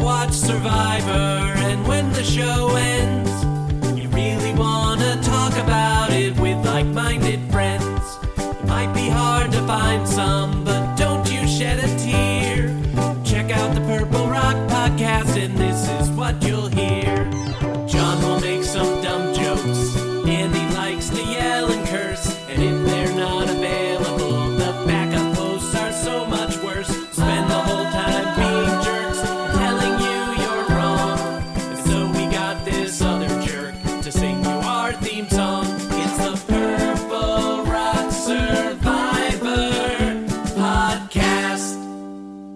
watch Survivor, and when the show ends, you really wanna talk about it with like-minded friends. It might be hard to find some, but don't you shed a tear. Check out the Purple Rock Podcast, and this is what you'll hear. John will make some dumb jokes, Andy likes to yell and curse, and if they're not available, the backup hosts are so much worse. Spend the whole time being jerks, telling you you're wrong, and so we got this other jerk to sing you our theme song. It's the Purple Rock Survivor Podcast.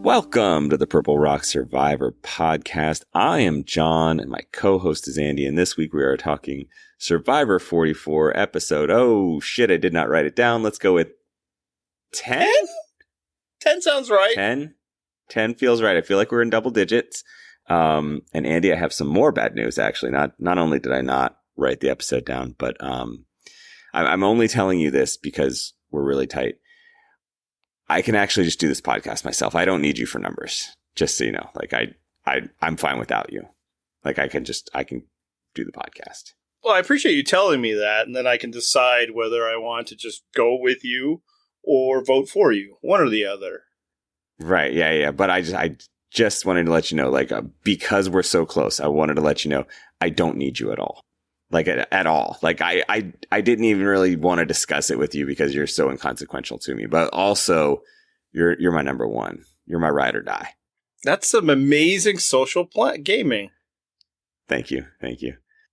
Welcome to the Purple Rock Survivor Podcast. I am John, and my co-host is Andy, and this week we are talking Survivor 44 episode. Oh, shit, I did not write it down. Let's go with 10? 10 sounds right. 10 feels right. I feel like we're in double digits. And Andy, I have some more bad news, actually. Not only did I not write the episode down, but I'm only telling you this because we're really tight. I can actually just do this podcast myself. I don't need you for numbers, just so you know. Like I'm fine without you. Like I can do the podcast. Well, I appreciate you telling me that, and then I can decide whether I want to just go with you or vote for you, one or the other. Right? Yeah. But I just wanted to let you know, like because we're so close, I wanted to let you know I don't need you at all. Like at all. Like I didn't even really want to discuss it with you because you're so inconsequential to me. But also, you're my number one. You're my ride or die. That's some amazing social gaming. Thank you.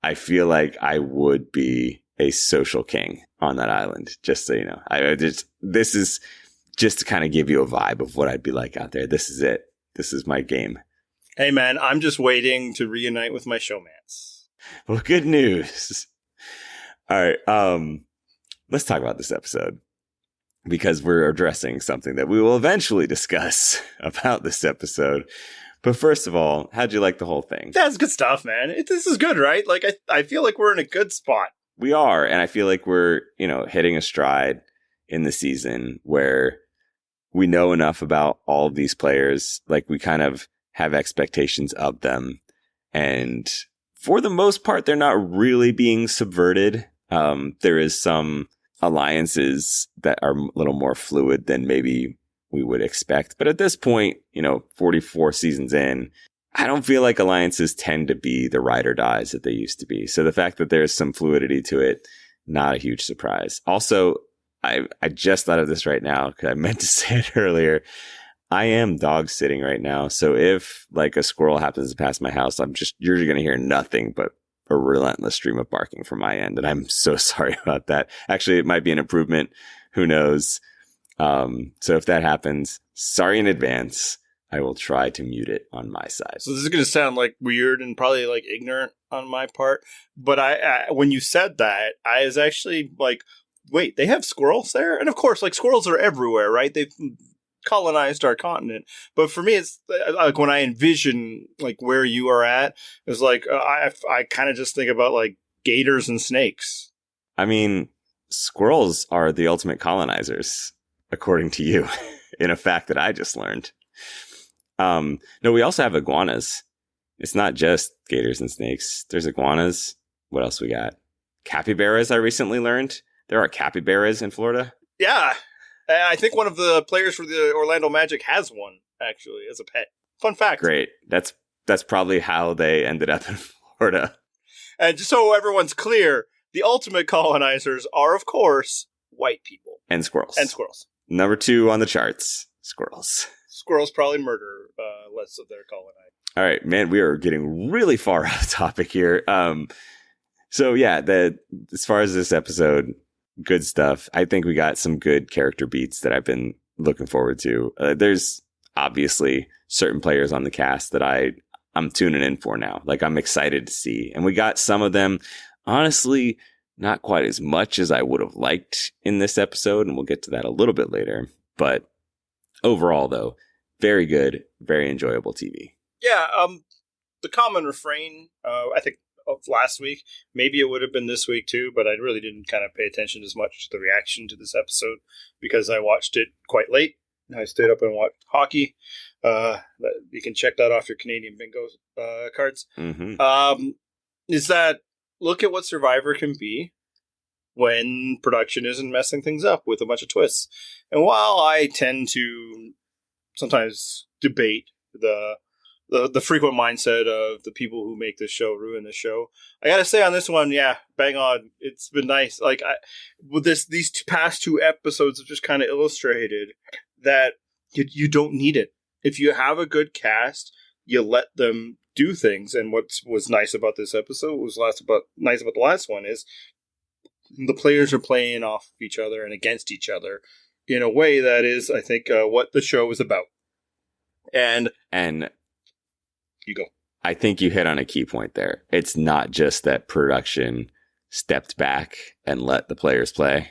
I feel like I would be a social king on that island, just so you know. This is just to kind of give you a vibe of what I'd be like out there. This is it. This is my game. Hey, man, I'm just waiting to reunite with my showmance. Well, good news. All right. Let's talk about this episode because we're addressing something that we will eventually discuss about this episode. But first of all, how'd you like the whole thing? That's good stuff, man. This is good, right? Like, I feel like we're in a good spot. We are. And I feel like we're, hitting a stride in the season where we know enough about all of these players. Like, we kind of have expectations of them. And for the most part, they're not really being subverted. There is some alliances that are a little more fluid than maybe we would expect. But at this point, 44 seasons in, I don't feel like alliances tend to be the ride or dies that they used to be. So the fact that there's some fluidity to it, not a huge surprise. Also, I just thought of this right now because I meant to say it earlier. I am dog sitting right now. So if like a squirrel happens to pass my house, you're going to hear nothing but a relentless stream of barking from my end. And I'm so sorry about that. Actually, it might be an improvement. Who knows? So if that happens, sorry in advance. I will try to mute it on my side. So this is going to sound like weird and probably like ignorant on my part. But I when you said that, I was actually like, wait, they have squirrels there? And of course, like squirrels are everywhere, right? They've colonized our continent. But for me, it's like when I envision like where you are at, it's like I kind of just think about like gators and snakes. I mean, squirrels are the ultimate colonizers, according to you, in a fact that I just learned. No, we also have iguanas. It's not just gators and snakes. There's iguanas. What else we got? Capybaras, I recently learned. There are capybaras in Florida. Yeah. I think one of the players for the Orlando Magic has one, actually, as a pet. Fun fact. Great. That's probably how they ended up in Florida. And just so everyone's clear, the ultimate colonizers are, of course, white people. And squirrels. Number 2 on the charts, squirrels. Squirrels probably murder less of their colonizers. All right, man, we are getting really far off topic here. So yeah, as far as this episode, good stuff. I think we got some good character beats that I've been looking forward to. There's obviously certain players on the cast that I'm tuning in for now. Like I'm excited to see. And we got some of them, honestly, not quite as much as I would have liked in this episode. And we'll get to that a little bit later. But overall, though, very good, very enjoyable TV. Yeah, the common refrain, I think, of last week, maybe it would have been this week too, but I really didn't kind of pay attention as much to the reaction to this episode because I watched it quite late. I stayed up and watched hockey. You can check that off your Canadian bingo cards. Mm-hmm. Is that look at what Survivor can be when production isn't messing things up with a bunch of twists. And while I tend to sometimes debate the frequent mindset of the people who make this show ruin the show, I gotta say on this one, yeah, bang on. It's been nice. Like these past 2 episodes have just kind of illustrated that you don't need it. If you have a good cast, you let them do things. And what was nice about this episode, nice about the last one, is the players are playing off of each other and against each other in a way that is, I think, what the show is about. And you go. I think you hit on a key point there. It's not just that production stepped back and let the players play.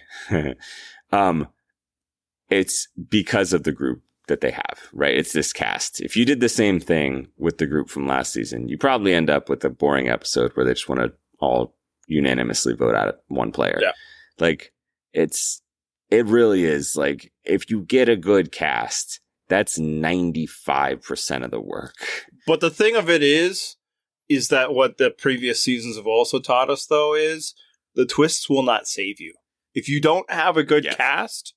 It's because of the group that they have, right? It's this cast. If you did the same thing with the group from last season, you probably end up with a boring episode where they just want to all unanimously vote out one player. Yeah. Like it really is like, if you get a good cast, that's 95% of the work. But the thing of it is that what the previous seasons have also taught us, though, is the twists will not save you. If you don't have a good cast,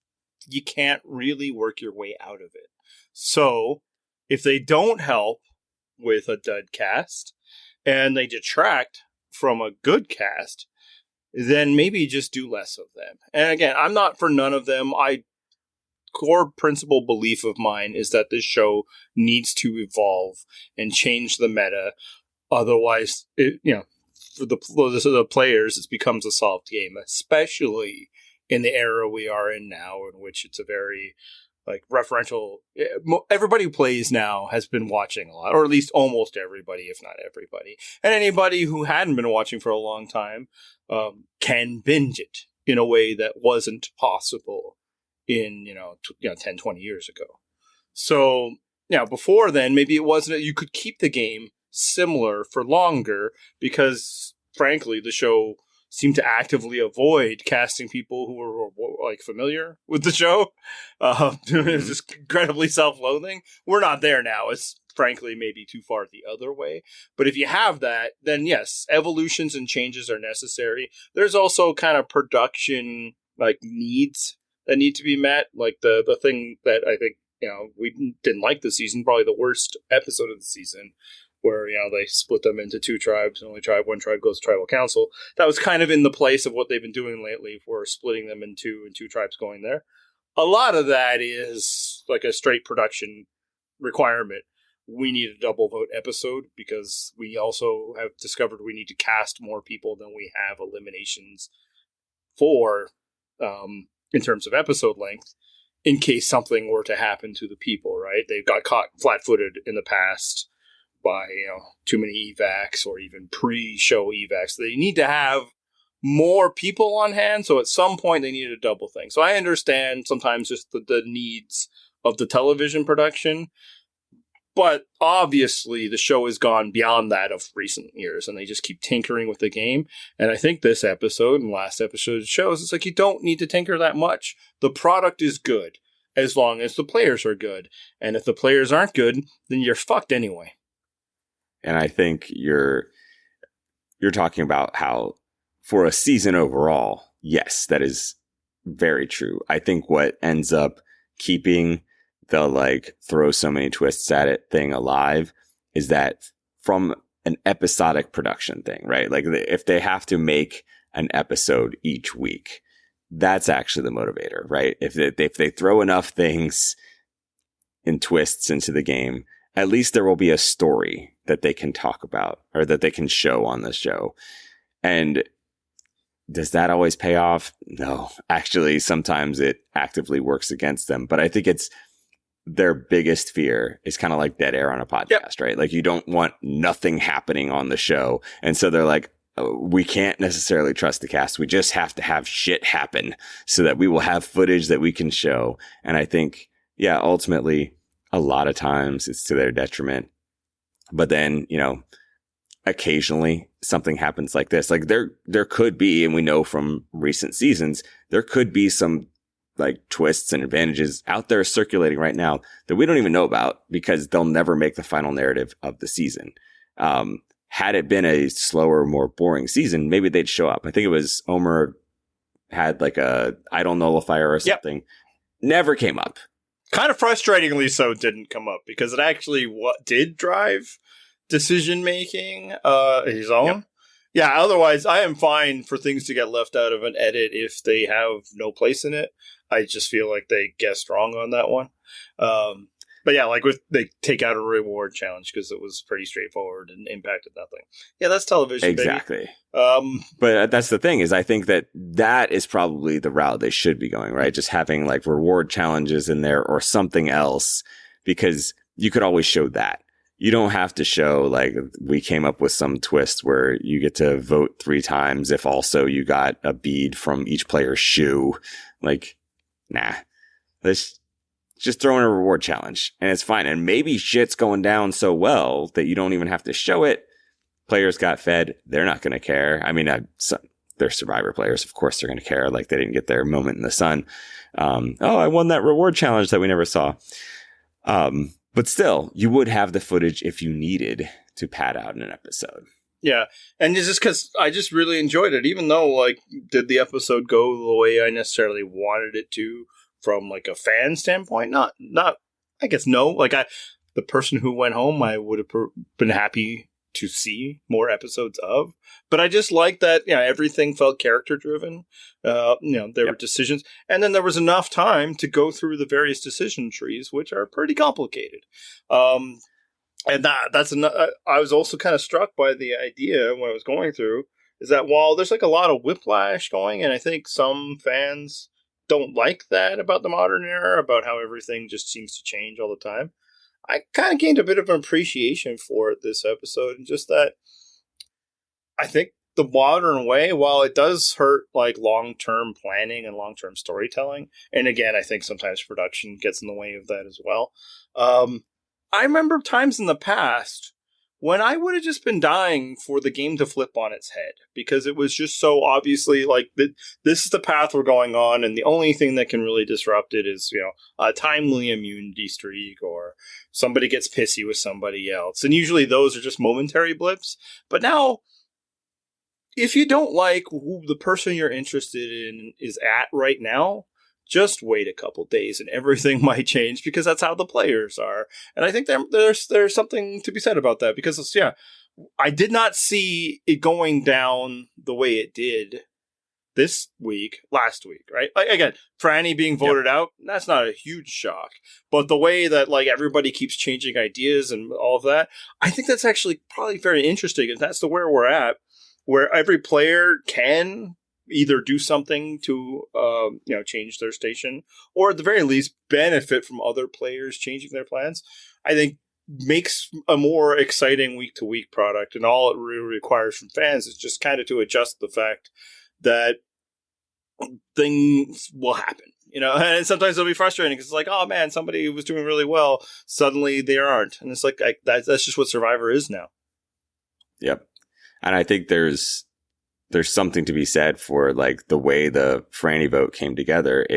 you can't really work your way out of it. So if they don't help with a dud cast and they detract from a good cast, then maybe just do less of them. And again, I'm not for none of them. Core principle belief of mine is that this show needs to evolve and change the meta. Otherwise, for the players, it becomes a solved game, especially in the era we are in now, in which it's a very referential. Everybody who plays now has been watching a lot, or at least almost everybody, if not everybody. And anybody who hadn't been watching for a long time can binge it in a way that wasn't possible in 10, 20 years ago. So before then, maybe it wasn't. You could keep the game similar for longer because, frankly, the show seemed to actively avoid casting people who were familiar with the show. It's just incredibly self-loathing. We're not there now. It's frankly maybe too far the other way. But if you have that, then yes, evolutions and changes are necessary. There's also kind of production needs that need to be met. Like the thing that I think we didn't like this season, probably the worst episode of the season, where they split them into 2 tribes and only one tribe goes to tribal council. That was kind of in the place of what they've been doing lately for splitting them in 2 and 2 tribes going there. A lot of that is like a straight production requirement. We need a double vote episode because we also have discovered we need to cast more people than we have eliminations for in terms of episode length, in case something were to happen to the people, right? They got caught flat-footed in the past by too many evacs or even pre-show evacs. They need to have more people on hand, so at some point they need a double thing. So I understand sometimes just the needs of the television production, but obviously the show has gone beyond that of recent years, and they just keep tinkering with the game. And I think this episode and last episode shows it's like you don't need to tinker that much. The product is good as long as the players are good, and if the players aren't good, then you're fucked anyway. And I think you're talking about how for a season overall, yes, that is very true. I think what ends up keeping the throw so many twists at it thing alive is that from an episodic production thing, right? Like if they have to make an episode each week, that's actually the motivator, right? If they throw enough things and twists into the game, at least there will be a story that they can talk about or that they can show on the show. And does that always pay off? No, actually, sometimes it actively works against them. But I think it's their biggest fear is kind of like dead air on a podcast, right? Like you don't want nothing happening on the show. And so they're like, oh, we can't necessarily trust the cast. We just have to have shit happen so that we will have footage that we can show. And I think, ultimately, a lot of times it's to their detriment. But then, occasionally something happens like this. Like there could be, and we know from recent seasons, there could be some like twists and advantages out there circulating right now that we don't even know about because they'll never make the final narrative of the season. Had it been a slower, more boring season, maybe they'd show up. I think it was Omer had like a idol nullifier or something. Yep. Never came up. Kind of frustratingly so didn't come up because it actually did drive decision making his own. Yep. Yeah, otherwise I am fine for things to get left out of an edit if they have no place in it. I just feel like they guessed wrong on that one. But yeah, like they take out a reward challenge because it was pretty straightforward and impacted nothing. Yeah, that's television, exactly. Baby. But that's the thing is I think that is probably the route they should be going, right? Just having like reward challenges in there or something else because you could always show that. You don't have to show like we came up with some twist where you get to vote 3 times if also you got a bead from each player's shoe. Like, nah. Let's just throw in a reward challenge and it's fine. And maybe shit's going down so well that you don't even have to show it. Players got fed. They're not going to care. I mean, they're Survivor players. Of course they're going to care. Like they didn't get their moment in the sun. I won that reward challenge that we never saw. But still, you would have the footage if you needed to pad out in an episode. Yeah. And it's just because I just really enjoyed it, even though, like, did the episode go the way I necessarily wanted it to from, like, a fan standpoint? Not, I guess, no. Like, the person who went home, I would have been happy to see more episodes of. But I just like that, everything felt character driven. There were decisions. And then there was enough time to go through the various decision trees, which are pretty complicated. And that's I was also kind of struck by the idea when I was going through is that while there's like a lot of whiplash going, and I think some fans don't like that about the modern era, about how everything just seems to change all the time, I kind of gained a bit of an appreciation for it this episode, and just that I think the modern way, while it does hurt like long-term planning and long-term storytelling, and again, I think sometimes production gets in the way of that as well. I remember times in the past when I would have just been dying for the game to flip on its head because it was just so obviously like this is the path we're going on, and the only thing that can really disrupt it is a timely immunity streak or somebody gets pissy with somebody else, and usually those are just momentary blips. But now, if you don't like who the person you're interested in is at right now, just wait a couple days and everything might change because that's how the players are. And I think there's something to be said about that because, I did not see it going down the way it did last week, right? Like, again, Frannie being voted out, that's not a huge shock. But the way that like everybody keeps changing ideas and all of that, I think that's actually probably very interesting. And that's where we're at, where every player can either do something to change their station, or at the very least benefit from other players changing their plans. I think makes a more exciting week to week product, and all it really requires from fans is just kind of to adjust the fact that things will happen. And sometimes it'll be frustrating because it's like, oh man, somebody who was doing really well, suddenly they aren't, and it's like that's just what Survivor is now. Yep, and I think there's something to be said for like the way the Frannie vote came together.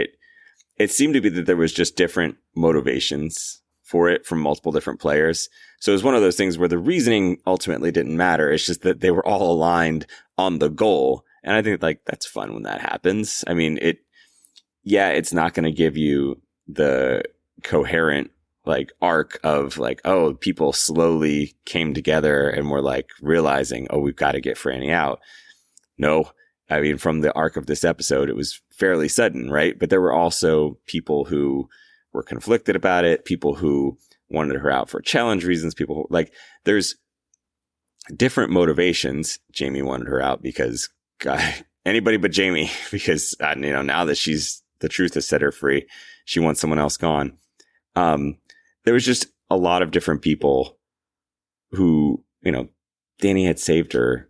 It seemed to be that there was just different motivations for it from multiple different players. So it was one of those things where the reasoning ultimately didn't matter. It's just that they were all aligned on the goal. And I think like that's fun when that happens. I mean, it's not going to give you the coherent like arc of like, oh, people slowly came together and were like realizing, oh, we've got to get Frannie out. No, I mean, from the arc of this episode, it was fairly sudden, right? But there were also people who were conflicted about it, people who wanted her out for challenge reasons, people who, like, there's different motivations. Jaime wanted her out because, God, anybody but Jaime, because, now that the truth has set her free, she wants someone else gone. There was just a lot of different people who, Danny had saved her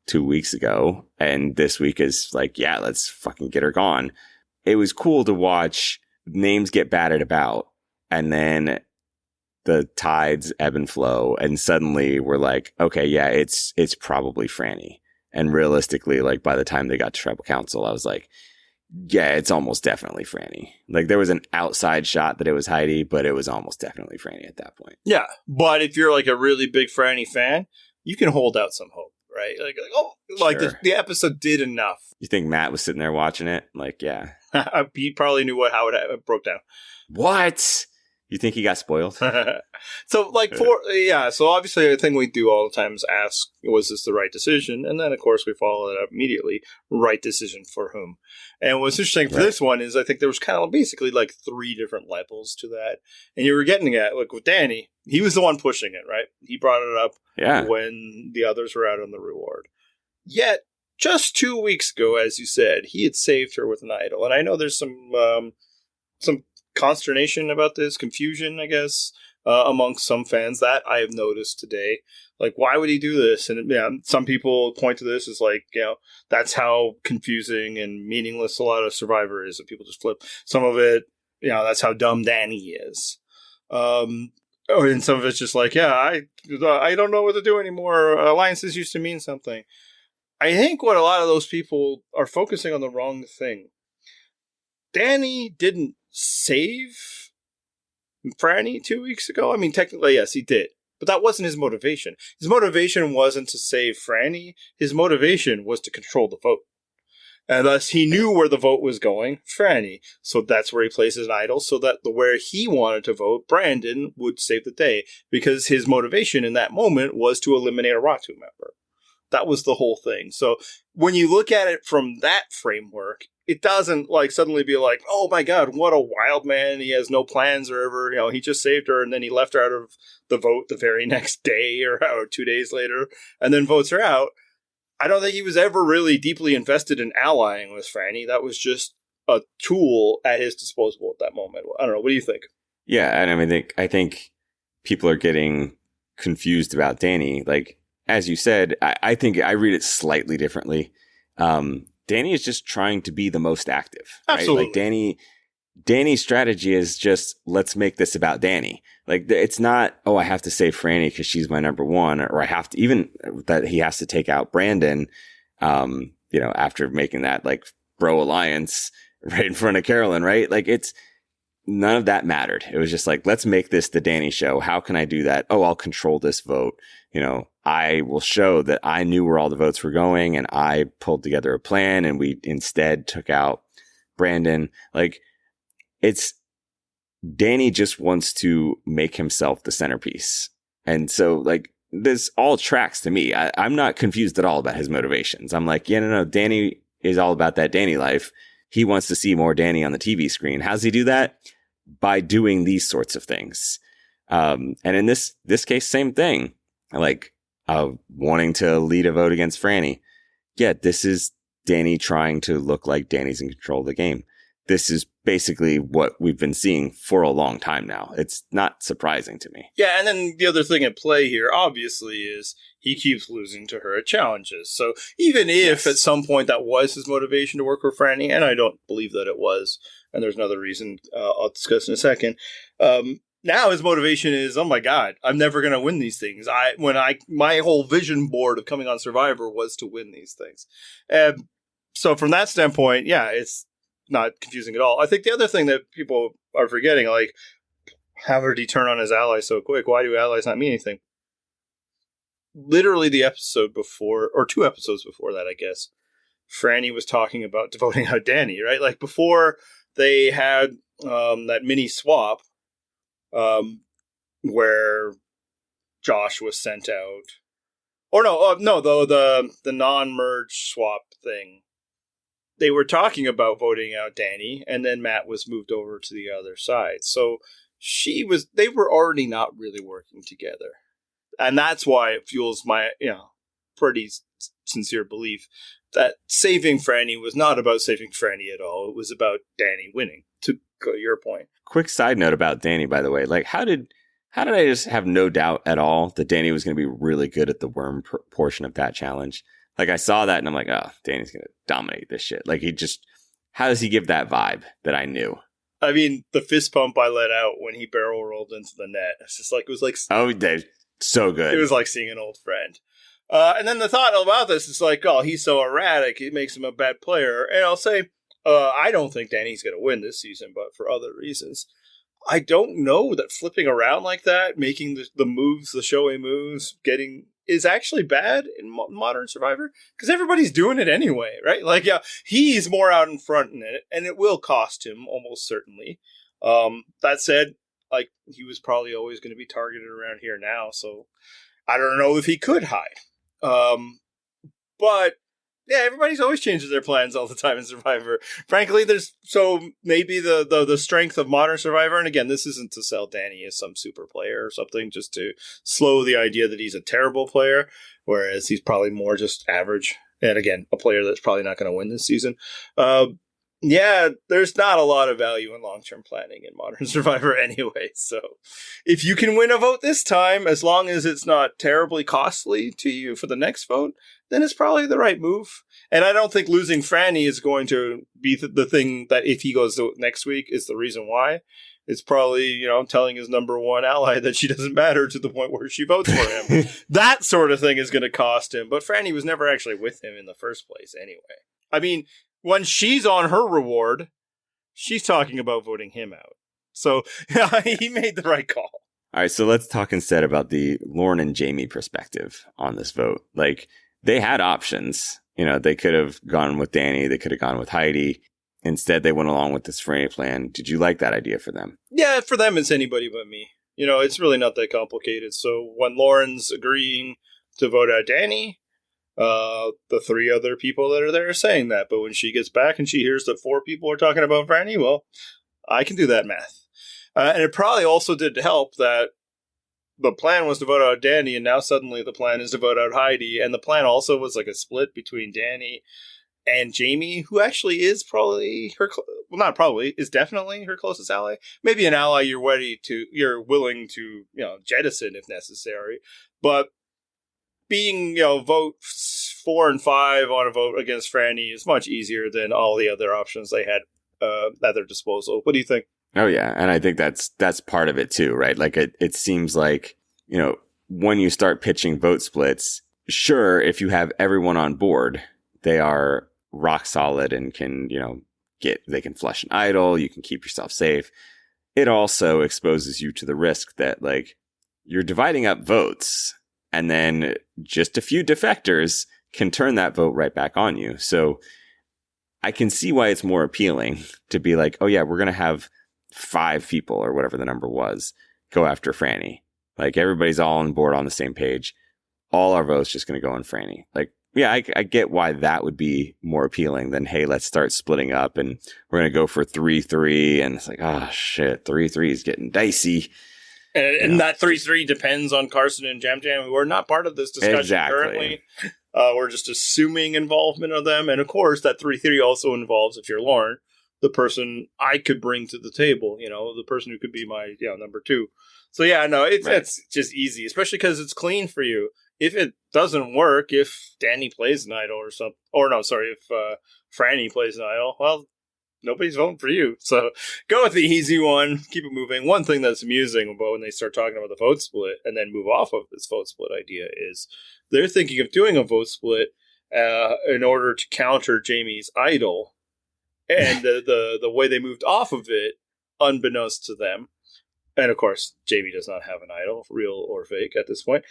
2 weeks ago, and this week is like, yeah, let's fucking get her gone. It was cool to watch names get batted about, and then the tides ebb and flow, and suddenly we're like, okay, yeah, it's probably Frannie. And realistically, like by the time they got to tribal council, I was like, Yeah, it's almost definitely Frannie. Like, there was an outside shot that it was Heidi, but it was almost definitely Frannie at that point. Yeah, but if you're like a really big Frannie fan, you can hold out some hope, right? Sure. The episode did enough. You think Matt was sitting there watching it? Like, yeah. He probably knew how it broke down. What? You think he got spoiled? So obviously the thing we do all the time is ask, was this the right decision? And then, of course, we follow it up immediately. Right decision for whom? And what's interesting for this one is I think there was kind of basically like 3 different levels to that. And you were getting at, like with Danny, he was the one pushing it, right? He brought it up when the others were out on the reward. Yet, just 2 weeks ago, as you said, he had saved her with an idol. And I know there's some consternation about this, confusion, I guess, amongst some fans that I have noticed today. Like, why would he do this? And some people point to this as like, that's how confusing and meaningless a lot of Survivor is. That people just flip. Some of it, that's how dumb Danny is. And some of it's just like, I don't know what to do anymore. Alliances used to mean something. I think what a lot of those people are focusing on the wrong thing. Danny didn't save Frannie 2 weeks ago. I mean, technically, yes, he did. But that wasn't his motivation. His motivation wasn't to save Frannie. His motivation was to control the vote. And thus, he knew where the vote was going, Frannie. So that's where he places an idol, so that where he wanted to vote, Brandon would save the day. Because his motivation in that moment was to eliminate a Ratu member. That was the whole thing. So when you look at it from that framework, it doesn't like suddenly be like, oh my God, what a wild man. He has no plans or ever, he just saved her and then he left her out of the vote the very next day or 2 days later and then votes her out. I don't think he was ever really deeply invested in allying with Frannie. That was just a tool at his disposal at that moment. I don't know. What do you think? Yeah. And I think people are getting confused about Danny. Like, as you said, I think I read it slightly differently. Danny is just trying to be the most active. Right? Absolutely. Like Danny's strategy is just, let's make this about Danny. Like, it's not, I have to save Frannie because she's my number one, or I have to, even that he has to take out Brandon, after making that like bro alliance right in front of Carolyn, right? Like, none of that mattered. It was just like, let's make this the Danny show. How can I do that? I'll control this vote. I will show that I knew where all the votes were going and I pulled together a plan and we instead took out Brandon. Like, Danny just wants to make himself the centerpiece. And so like, this all tracks to me. I'm not confused at all about his motivations. I'm like, no, Danny is all about that Danny life. He wants to see more Danny on the TV screen. How does he do that? By doing these sorts of things. And in this case, same thing. Like, wanting to lead a vote against Frannie. Yeah, this is Danny trying to look like Danny's in control of the game. This is basically what we've been seeing for a long time now. It's not surprising to me. Yeah, and then the other thing at play here, obviously, is he keeps losing to her at challenges. So even if at some point that was his motivation to work with Frannie, and I don't believe that it was, and there's another reason I'll discuss in a second, now his motivation is, oh my God, I'm never going to win these things. My whole vision board of coming on Survivor was to win these things. So from that standpoint, yeah, it's not confusing at all. I think the other thing that people are forgetting, like, how did he turn on his allies so quick? Why do allies not mean anything? Literally the episode before, or 2 episodes before that, I guess, Frannie was talking about voting out Danny, right? Like, before they had that mini swap, where Josh was sent out, or the non-merge swap thing. They were talking about voting out Danny, and then Matt was moved over to the other side. So they were already not really working together, and that's why it fuels my pretty sincere belief that saving Frannie was not about saving Frannie at all. It was about Danny winning. To your point. Quick side note about Danny, by the way. Like, how did I just have no doubt at all that Danny was going to be really good at the worm portion of that challenge? Like, I saw that and I'm like, oh, Danny's going to dominate this shit. Like, how does he give that vibe that I knew? I mean, the fist pump I let out when he barrel rolled into the net. It's just like, it was like, oh, Dave, so good. It was like seeing an old friend. And then the thought about this is like, oh, he's so erratic. It makes him a bad player. And I'll say, I don't think Danny's going to win this season, but for other reasons. I don't know that flipping around like that, making the moves, the showy moves, is actually bad in Modern Survivor, because everybody's doing it anyway, right? Like, yeah, he's more out in front in it, and it will cost him almost certainly. That said, like, he was probably always going to be targeted around here now, so I don't know if he could hide. But yeah, everybody's always changes their plans all the time in Survivor. Frankly, maybe the strength of Modern Survivor, and again, this isn't to sell Danny as some super player or something, just to slow the idea that he's a terrible player, whereas he's probably more just average. And again, a player that's probably not going to win this season. Yeah, there's not a lot of value in long-term planning in Modern Survivor anyway. So if you can win a vote this time, as long as it's not terribly costly to you for the next vote, then it's probably the right move. And I don't think losing Frannie is going to be the thing that, if he goes to next week, is the reason why. It's probably, telling his number one ally that she doesn't matter to the point where she votes for him. That sort of thing is going to cost him. But Frannie was never actually with him in the first place anyway. I mean, when she's on her reward, she's talking about voting him out. So he made the right call. All right, so let's talk instead about the Lauren and Jaime perspective on this vote. Like, they had options. They could have gone with Danny. They could have gone with Heidi. Instead, they went along with this Frannie plan. Did you like that idea for them? Yeah, for them, it's anybody but me. It's really not that complicated. So when Lauren's agreeing to vote out Danny, the three other people that are there are saying that. But when she gets back and she hears that 4 people are talking about Frannie, well, I can do that math. And it probably also did help that the plan was to vote out Danny, and now suddenly the plan is to vote out Heidi. And the plan also was like a split between Danny and Jaime, who actually is probably is definitely her closest ally. Maybe an ally you're willing to, jettison if necessary. But being, vote 4 and 5 on a vote against Frannie is much easier than all the other options they had at their disposal. What do you think? Oh, yeah. And I think that's part of it, too, right? Like, it seems like, when you start pitching vote splits, sure, if you have everyone on board, they are rock solid and can, they can flush an idol. You can keep yourself safe. It also exposes you to the risk that, like, you're dividing up votes, and then just a few defectors can turn that vote right back on you. So I can see why it's more appealing to be like, oh, yeah, we're going to have 5 people or whatever the number was go after Frannie. Like, everybody's all on board on the same page. All our votes just going to go on Frannie. Like, yeah, I get why that would be more appealing than, hey, let's start splitting up and we're going to go for 3-3. And it's like, oh, shit, 3-3 is getting dicey. And that 3-3 depends on Carson and Yam Yam. We're not part of this discussion currently. We're just assuming involvement of them. And of course, that 3-3 also involves, if you're Lauren, the person I could bring to the table, the person who could be my number 2. So yeah, no, it's just easy, especially because it's clean for you. If it doesn't work, if Danny plays an idol or something, if Frannie plays an idol, well, nobody's voting for you. So go with the easy one, keep it moving. One thing that's amusing about when they start talking about the vote split and then move off of this vote split idea is they're thinking of doing a vote split in order to counter Jaime's idol. And the way they moved off of it, unbeknownst to them, and of course, Jaime does not have an idol, real or fake at this point,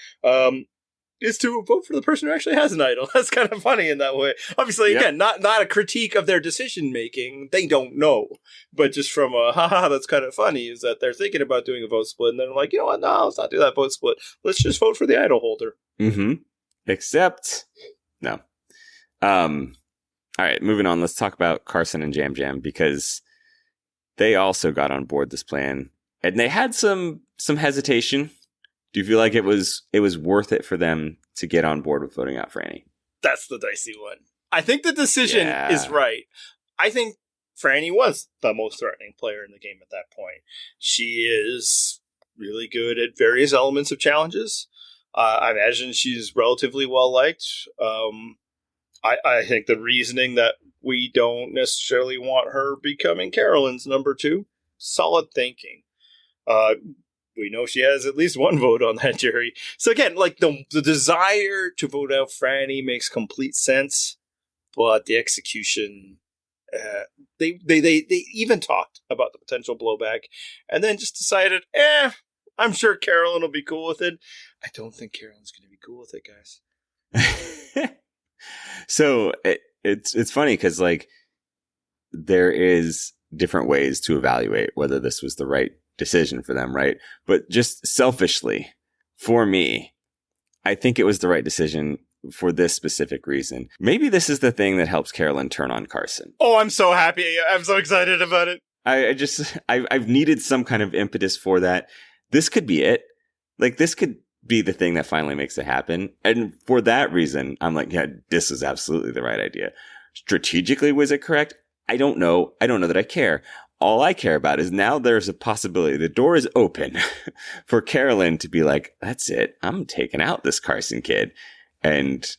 is to vote for the person who actually has an idol. That's kind of funny in that way. Obviously, again, not a critique of their decision-making. They don't know. But just from that's kind of funny, is that they're thinking about doing a vote split, and then like, you know what, no, let's not do that vote split. Let's just vote for the idol holder. Mm-hmm. Except, no. All right, moving on. Let's talk about Carson and Yam Yam, because they also got on board this plan, and they had some hesitation. Do you feel like it was worth it for them to get on board with voting out Frannie? That's the dicey one. I think the decision is right. I think Frannie was the most threatening player in the game at that point. She is really good at various elements of challenges. I imagine she's relatively well liked. I think the reasoning that we don't necessarily want her becoming Carolyn's number 2, solid thinking. We know she has at least one vote on that jury. So again, like the desire to vote out Frannie makes complete sense, but the execution They even talked about the potential blowback, and then just decided, I'm sure Carolyn will be cool with it. I don't think Carolyn's going to be cool with it, guys. So it's funny because like there is different ways to evaluate whether this was the right decision for them, right? But just selfishly, for me, I think it was the right decision for this specific reason. Maybe this is the thing that helps Carolyn turn on Carson. Oh, I'm so happy. I'm so excited about it. I've needed some kind of impetus for that. This could be it. Like, this could be the thing that finally makes it happen. And for that reason, I'm like, yeah, this is absolutely the right idea. Strategically, was it correct? I don't know. I don't know that I care. All I care about is now there's a possibility. The door is open for Carolyn to be like, that's it. I'm taking out this Carson kid. And,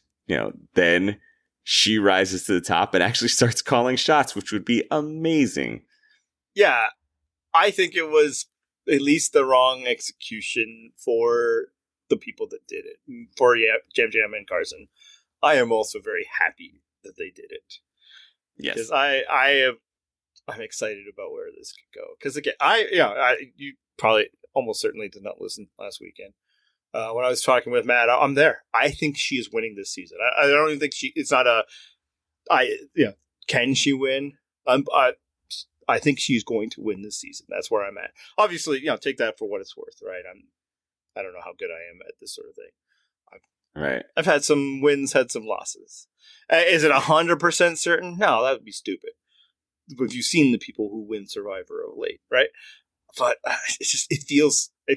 then she rises to the top and actually starts calling shots, which would be amazing. Yeah. I think it was at least the wrong execution for the people that did it. For Yam Yam and Carson. I am also very happy that they did it. Yes. Because I'm excited about where this could go. Because again, you probably almost certainly did not listen last weekend. When I was talking with Matt, I'm there. I think she is winning this season. I don't even think it's not can she win? I think she's going to win this season. That's where I'm at. Obviously, take that for what it's worth, right? I don't know how good I am at this sort of thing. Right. I've had some wins, had some losses. Is it 100% certain? No, that would be stupid. But you've seen the people who win Survivor of late, right? But it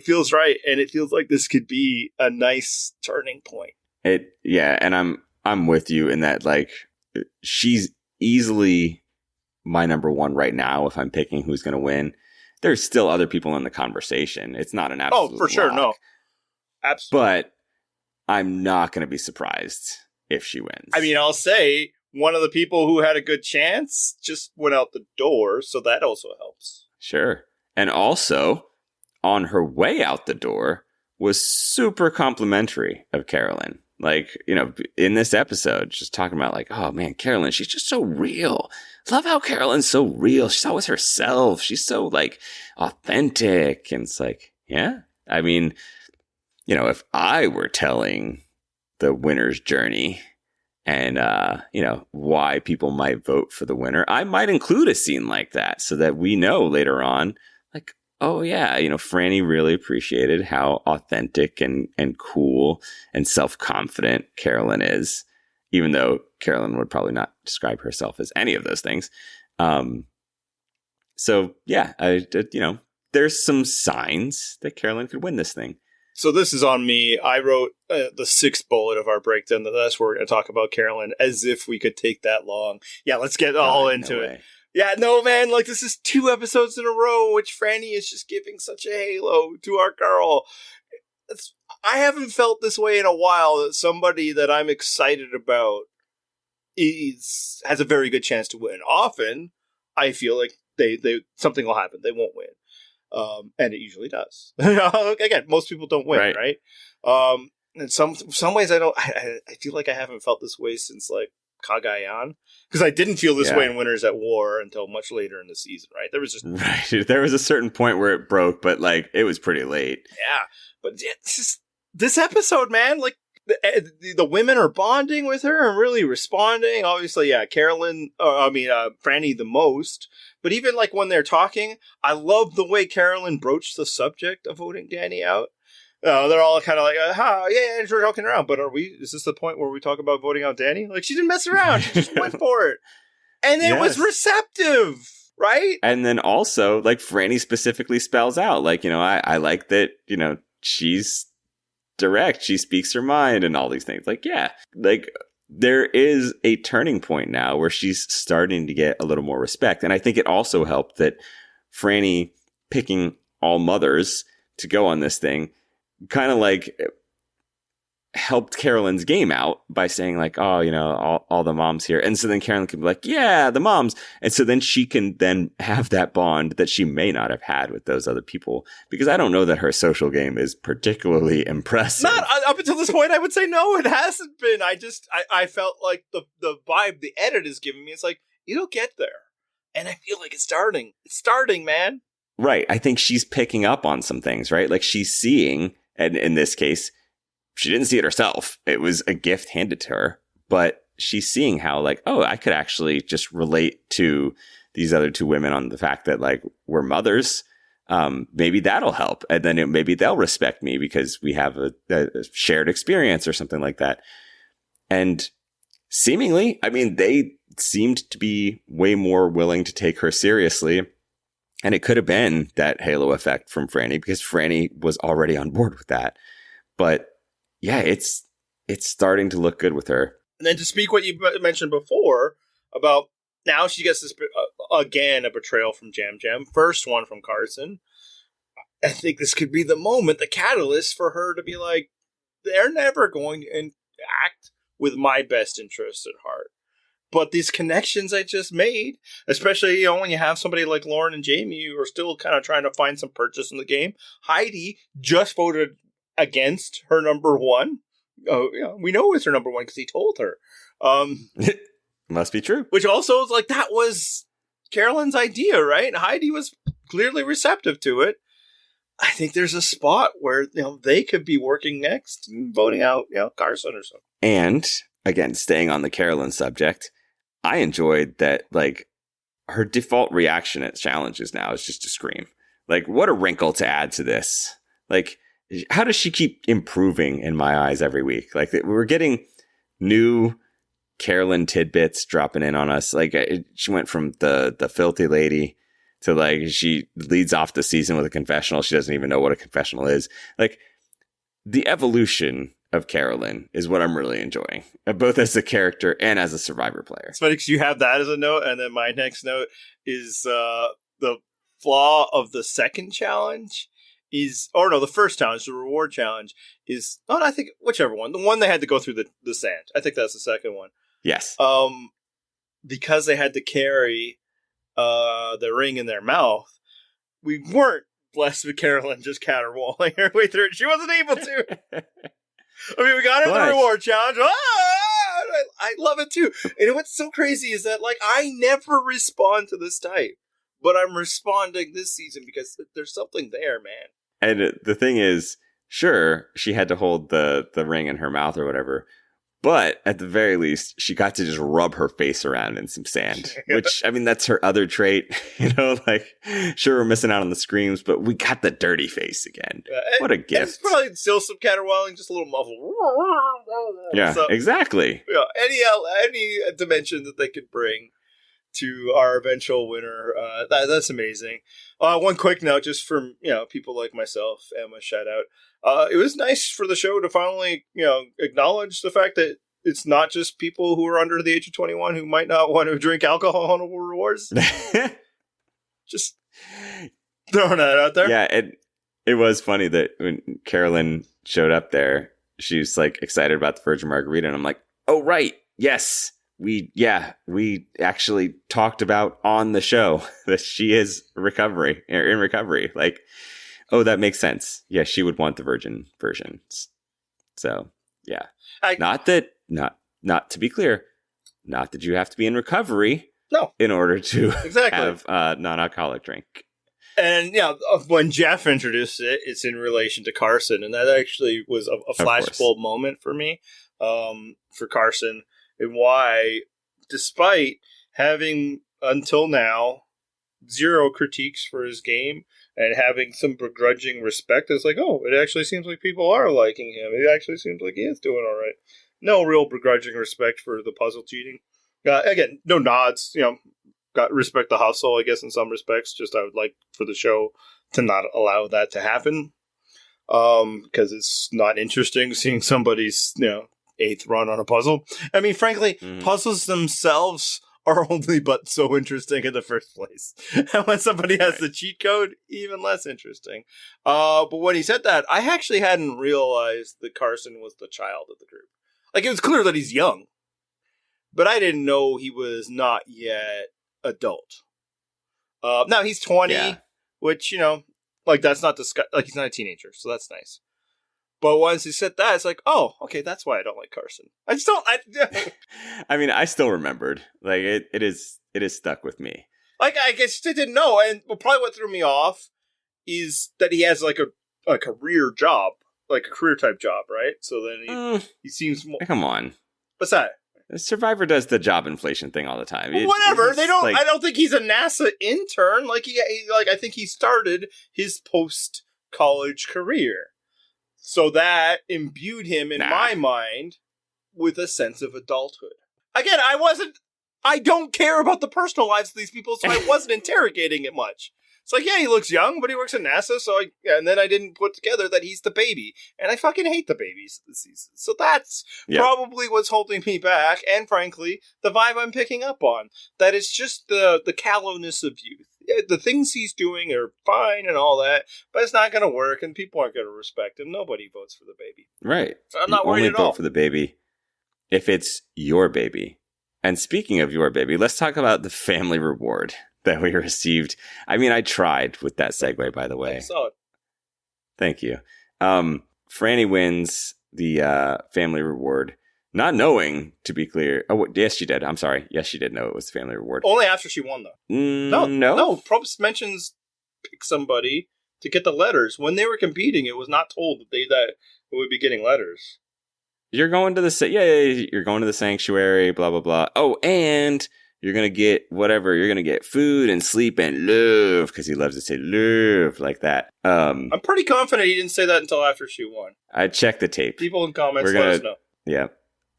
feels right, and it feels like this could be a nice turning point. And I'm with you in that, like, she's easily my number one right now. If I'm picking who's going to win, there's still other people in the conversation. It's not an absolute for sure, lock. no, absolutely. But I'm not going to be surprised if she wins. I mean, I'll say one of the people who had a good chance just went out the door, so that also helps. Sure. And also, on her way out the door, was super complimentary of Carolyn. Like, in this episode, just talking about like, oh man, Carolyn, she's just so real. Love how Carolyn's so real. She's always herself. She's so like authentic. And it's like, yeah. I mean, if I were telling the winner's journey and, why people might vote for the winner, I might include a scene like that so that we know later on, like, oh yeah, Frannie really appreciated how authentic and cool and self-confident Carolyn is, even though Carolyn would probably not describe herself as any of those things. So yeah, there's some signs that Carolyn could win this thing. So this is on me. I wrote the sixth bullet of our breakdown. That's where we're going to talk about Carolyn, as if we could take that long. Yeah, let's get all into it. Yeah, no, man, like this is 2 episodes in a row, which Frannie is just giving such a halo to our girl. I haven't felt this way in a while, that somebody that I'm excited about has a very good chance to win. Often, I feel like they something will happen. They won't win. And it usually does. Again, most people don't win, right? In some ways, I feel like I haven't felt this way since like Cagayan, because I didn't feel this way in Winners at War until much later in the season, right? There was just there was a certain point where it broke, but like it was pretty late. Yeah, but this episode, man, like the women are bonding with her and really responding. Obviously, Carolyn, Frannie the most. But even like when they're talking, I love the way Carolyn broached the subject of voting Danny out. They're all kind of like, yeah, we're joking around. But is this the point where we talk about voting out Danny? Like, she didn't mess around. She just went for it. And it was receptive, right? And then also, like, Frannie specifically spells out, like, I like that, she's direct. She speaks her mind and all these things. Like, yeah, like, there is a turning point now where she's starting to get a little more respect. And I think it also helped that Frannie picking all mothers to go on this thing kind of like helped Carolyn's game out by saying like, oh, all the moms here. And so then Carolyn can be like, yeah, the moms. And so then she can then have that bond that she may not have had with those other people, because I don't know that her social game is particularly impressive. Not up until this point, I would say no, it hasn't been. I felt like the vibe the edit is giving me, it's like, it'll get there. And I feel like it's starting. It's starting, man. Right. I think she's picking up on some things, right? Like she's seeing, and in this case, she didn't see it herself. It was a gift handed to her, but she's seeing how like, oh, I could actually just relate to these other two women on the fact that like we're mothers. Maybe that'll help. And then maybe they'll respect me because we have a shared experience or something like that. And seemingly, I mean, they seemed to be way more willing to take her seriously. And it could have been that halo effect from Frannie because Frannie was already on board with that. But yeah, it's starting to look good with her. And then to speak what you mentioned before about now she gets this, again, a betrayal from Yam Yam. First one from Carson. I think this could be the moment, the catalyst for her to be like, they're never going to act with my best interest at heart. But these connections I just made, especially, when you have somebody like Lauren and Jaime who are still kind of trying to find some purchase in the game. Heidi just voted against her number one. We know it's her number one because he told her. Must be true. Which also is like, that was Carolyn's idea, right? Heidi was clearly receptive to it. I think there's a spot where, they could be working next and voting out, Carson or something. And again, staying on the Carolyn subject, I enjoyed that, like, her default reaction at challenges now is just to scream. Like, what a wrinkle to add to this. Like, how does she keep improving in my eyes every week? Like, we're getting new Carolyn tidbits dropping in on us. Like, she went from the filthy lady to, like, she leads off the season with a confessional. She doesn't even know what a confessional is. Like, the evolution of Carolyn is what I'm really enjoying, both as a character and as a Survivor player. It's funny because you have that as a note, and then my next note is the flaw of the second challenge the first challenge, the reward challenge is, I think whichever one, the one they had to go through the sand. I think that's the second one. Yes. Because they had to carry the ring in their mouth, we weren't blessed with Carolyn just caterwauling her way through it. She wasn't able to. I mean, we got her the reward challenge. I love it too. And what's so crazy is that, like, I never respond to this type, but I'm responding this season because there's something there, man. And the thing is, sure, she had to hold the ring in her mouth or whatever, but at the very least, she got to just rub her face around in some sand, which, I mean, that's her other trait. Like, sure, we're missing out on the screams, but we got the dirty face again. What a gift. It's probably still some caterwauling, just a little muffled. Yeah, so, exactly. Any dimension that they could bring to our eventual winner, that's amazing. One quick note, just from people like myself, Emma, shout out. It was nice for the show to finally acknowledge the fact that it's not just people who are under the age of 21 who might not want to drink alcohol on rewards. Just throwing that out there. Yeah, it was funny that when Carolyn showed up there, she was like excited about the Virgin Margarita, and I'm like, oh right, yes. We actually talked about on the show that she is in recovery. Like, oh, that makes sense. Yeah, she would want the virgin versions. So, yeah. Not to be clear, not that you have to be in recovery. No. In order to have a non-alcoholic drink. And when Jeff introduced it, it's in relation to Carson, and that actually was a flashbulb moment for me, for Carson. And why, despite having until now 0 critiques for his game and having some begrudging respect, it's like, oh, it actually seems like people are liking him. It actually seems like he is doing all right. No real begrudging respect for the puzzle cheating. Again, no nods. Got respect the hustle, I guess, in some respects. Just I would like for the show to not allow that to happen, because it's not interesting seeing somebody's 8th run on a puzzle. I mean, frankly, puzzles themselves are only but so interesting in the first place. And when somebody has the cheat code, even less interesting. But when he said that, I actually hadn't realized that Carson was the child of the group. Like, it was clear that he's young, but I didn't know he was not yet adult. Now he's 20, which, that's not like he's not a teenager, so that's nice. But once he said that, it's like, oh, okay, that's why I don't like Carson. I mean, I still remembered. Like, it is stuck with me. Like, I guess they didn't know. And probably what threw me off is that he has like a career job, like a career type job, right? So then he seems more. Come on. What's that? Survivor does the job inflation thing all the time. Well, whatever. They don't. Like, I don't think he's a NASA intern. Like I think he started his post college career, so that imbued him in my mind with a sense of adulthood. Again, I don't care about the personal lives of these people, so I wasn't interrogating it much. It's like, yeah, he looks young, but he works at NASA, and then I didn't put together that he's the baby. And I fucking hate the babies this season. So that's probably what's holding me back, and frankly, the vibe I'm picking up on. That it's just the callowness of youth. The things he's doing are fine and all that, but it's not going to work, and people aren't going to respect him. Nobody votes for the baby. Right. So I'm not worried at all. Only vote for the baby if it's your baby. And speaking of your baby, let's talk about the family reward that we received. I mean, I tried with that segue, by the way. I saw it. Thank you. Frannie wins the family reward, not knowing, to be clear. Oh, yes, she did. I'm sorry. Yes, she did know it was the family reward. Only after she won, though. No. Probst mentions pick somebody to get the letters. When they were competing, it was not told that it would be getting letters. You're going to you're going to the sanctuary, blah, blah, blah. Oh, and you're going to get whatever. You're going to get food and sleep and love, because he loves to say love like that. I'm pretty confident he didn't say that until after she won. I checked the tape. People in comments let us know. Yeah,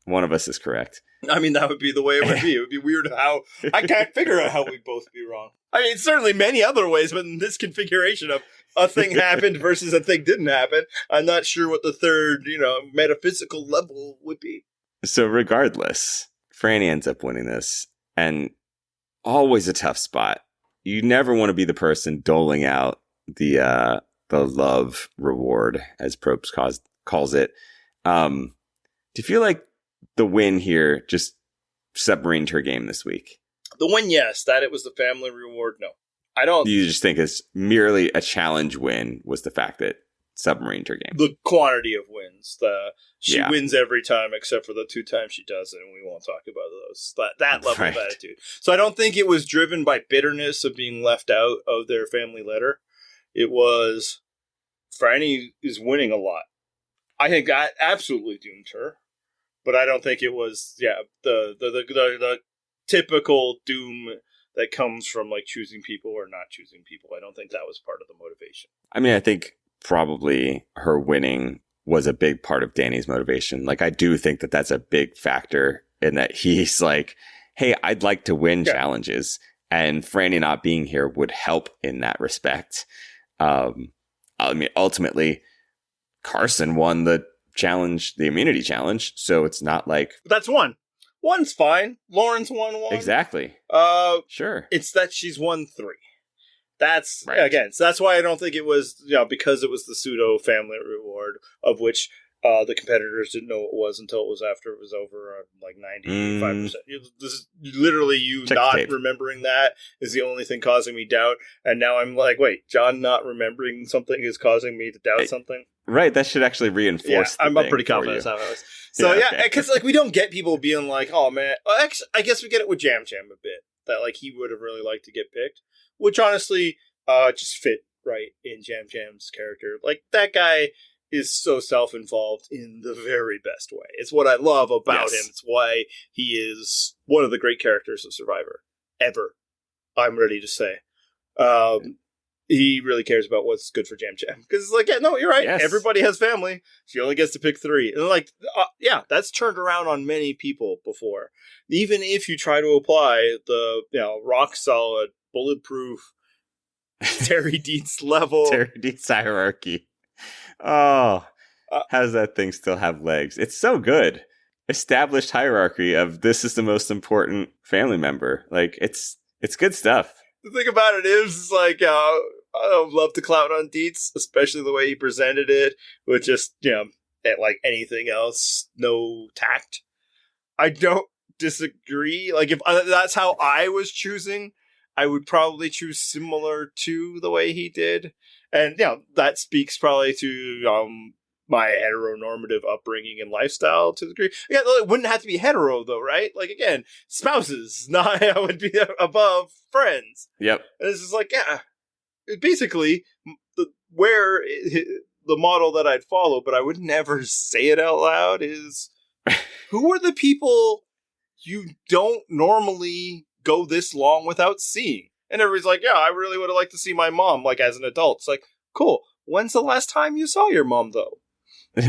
one of us is correct. I mean, that would be the way it would be. It would be weird how I can't figure out how we'd both be wrong. I mean, certainly many other ways, but in this configuration of a thing happened versus a thing didn't happen, I'm not sure what the third, metaphysical level would be. So regardless, Frannie ends up winning this, and always a tough spot. You never want to be the person doling out the love reward, as Probst calls it. Do you feel like the win here just submarined her game this week? The win, yes. That it was the family reward, no. I don't. You just think it's merely a challenge win was the fact that submarined her game. The quantity of wins. She wins every time except for the 2 times she doesn't, and we won't talk about those. That level of attitude. So I don't think it was driven by bitterness of being left out of their family letter. It was Frannie is winning a lot. I think that absolutely doomed her. But I don't think it was, the typical doom that comes from like choosing people or not choosing people. I don't think that was part of the motivation. I mean, I think probably her winning was a big part of Danny's motivation. Like, I do think that that's a big factor in that he's like, hey, I'd like to win challenges. And Frannie not being here would help in that respect. I mean, ultimately, Carson won the challenge, the immunity challenge. So it's not like... That's one. One's fine. Lauren's won one. Exactly. Sure. It's that she's won 3. That's, again, so that's why I don't think it was, because it was the pseudo family reward, of which the competitors didn't know what it was until it was after it was over, like 95%. This is literally you not remembering that is the only thing causing me doubt. And now I'm like, wait, John not remembering something is causing me to doubt something? Right, that should actually reinforce I'm pretty confident that's how it was. So, because we don't get people being like, oh, man. Well, actually, I guess we get it with Yam Yam a bit, that like he would have really liked to get picked, which honestly just fit right in Yam Yam's character. Like, that guy is so self-involved in the very best way. It's what I love about him. It's why he is one of the great characters of Survivor ever, I'm ready to say. He really cares about what's good for Yam Yam. Because it's like, you're right. Yes. Everybody has family. She only gets to pick 3. And like, that's turned around on many people before. Even if you try to apply the, rock solid, bulletproof, Terry Dietz level. Terry Dietz hierarchy. Oh, how does that thing still have legs? It's so good. Established hierarchy of this is the most important family member. Like, it's good stuff. The thing about it is like, I don't love to clown on Dietz, especially the way he presented it, with just, like anything else, no tact. I don't disagree. Like, if that's how I was choosing, I would probably choose similar to the way he did. And, that speaks probably to my heteronormative upbringing and lifestyle to the degree. Yeah, it wouldn't have to be hetero though, right? Like again, spouses, not I would be above friends. Yep. And it's just like, yeah, basically the model that I'd follow, but I would never say it out loud is who are the people you don't normally go this long without seeing? And everybody's like, yeah, I really would have liked to see my mom, like as an adult. It's like, cool. When's the last time you saw your mom though?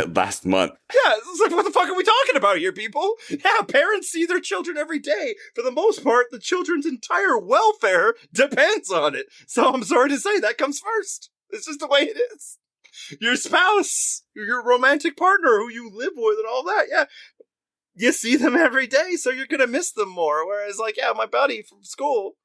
Last month. Yeah, it's like, what the fuck are we talking about here, people? Yeah, parents see their children every day. For the most part, the children's entire welfare depends on it. So I'm sorry to say that comes first. It's just the way it is. Your spouse, your romantic partner who you live with and all that, yeah. You see them every day, so you're going to miss them more. Whereas, like, yeah, my buddy from school,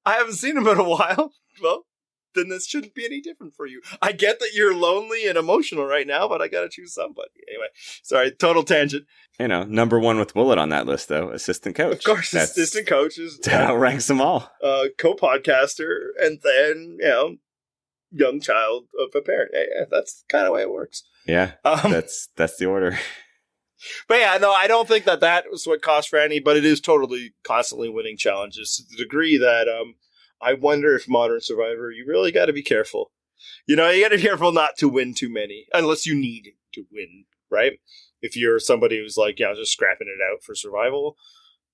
I haven't seen him in a while. Well, then this shouldn't be any different for you. I get that you're lonely and emotional right now, but I got to choose somebody. Anyway, sorry, total tangent. You know, number one with Willett on that list, though, assistant coach. Of course, assistant coach is... That outranks them all. Co-podcaster, and then, young child of a parent. Yeah, that's kind of the way it works. Yeah, that's the order. But yeah, no, I don't think that was what cost Frannie, but it is totally constantly winning challenges to the degree that I wonder if Modern Survivor, you really got to be careful. You got to be careful not to win too many, unless you need to win, right? If you're somebody who's like, just scrapping it out for survival.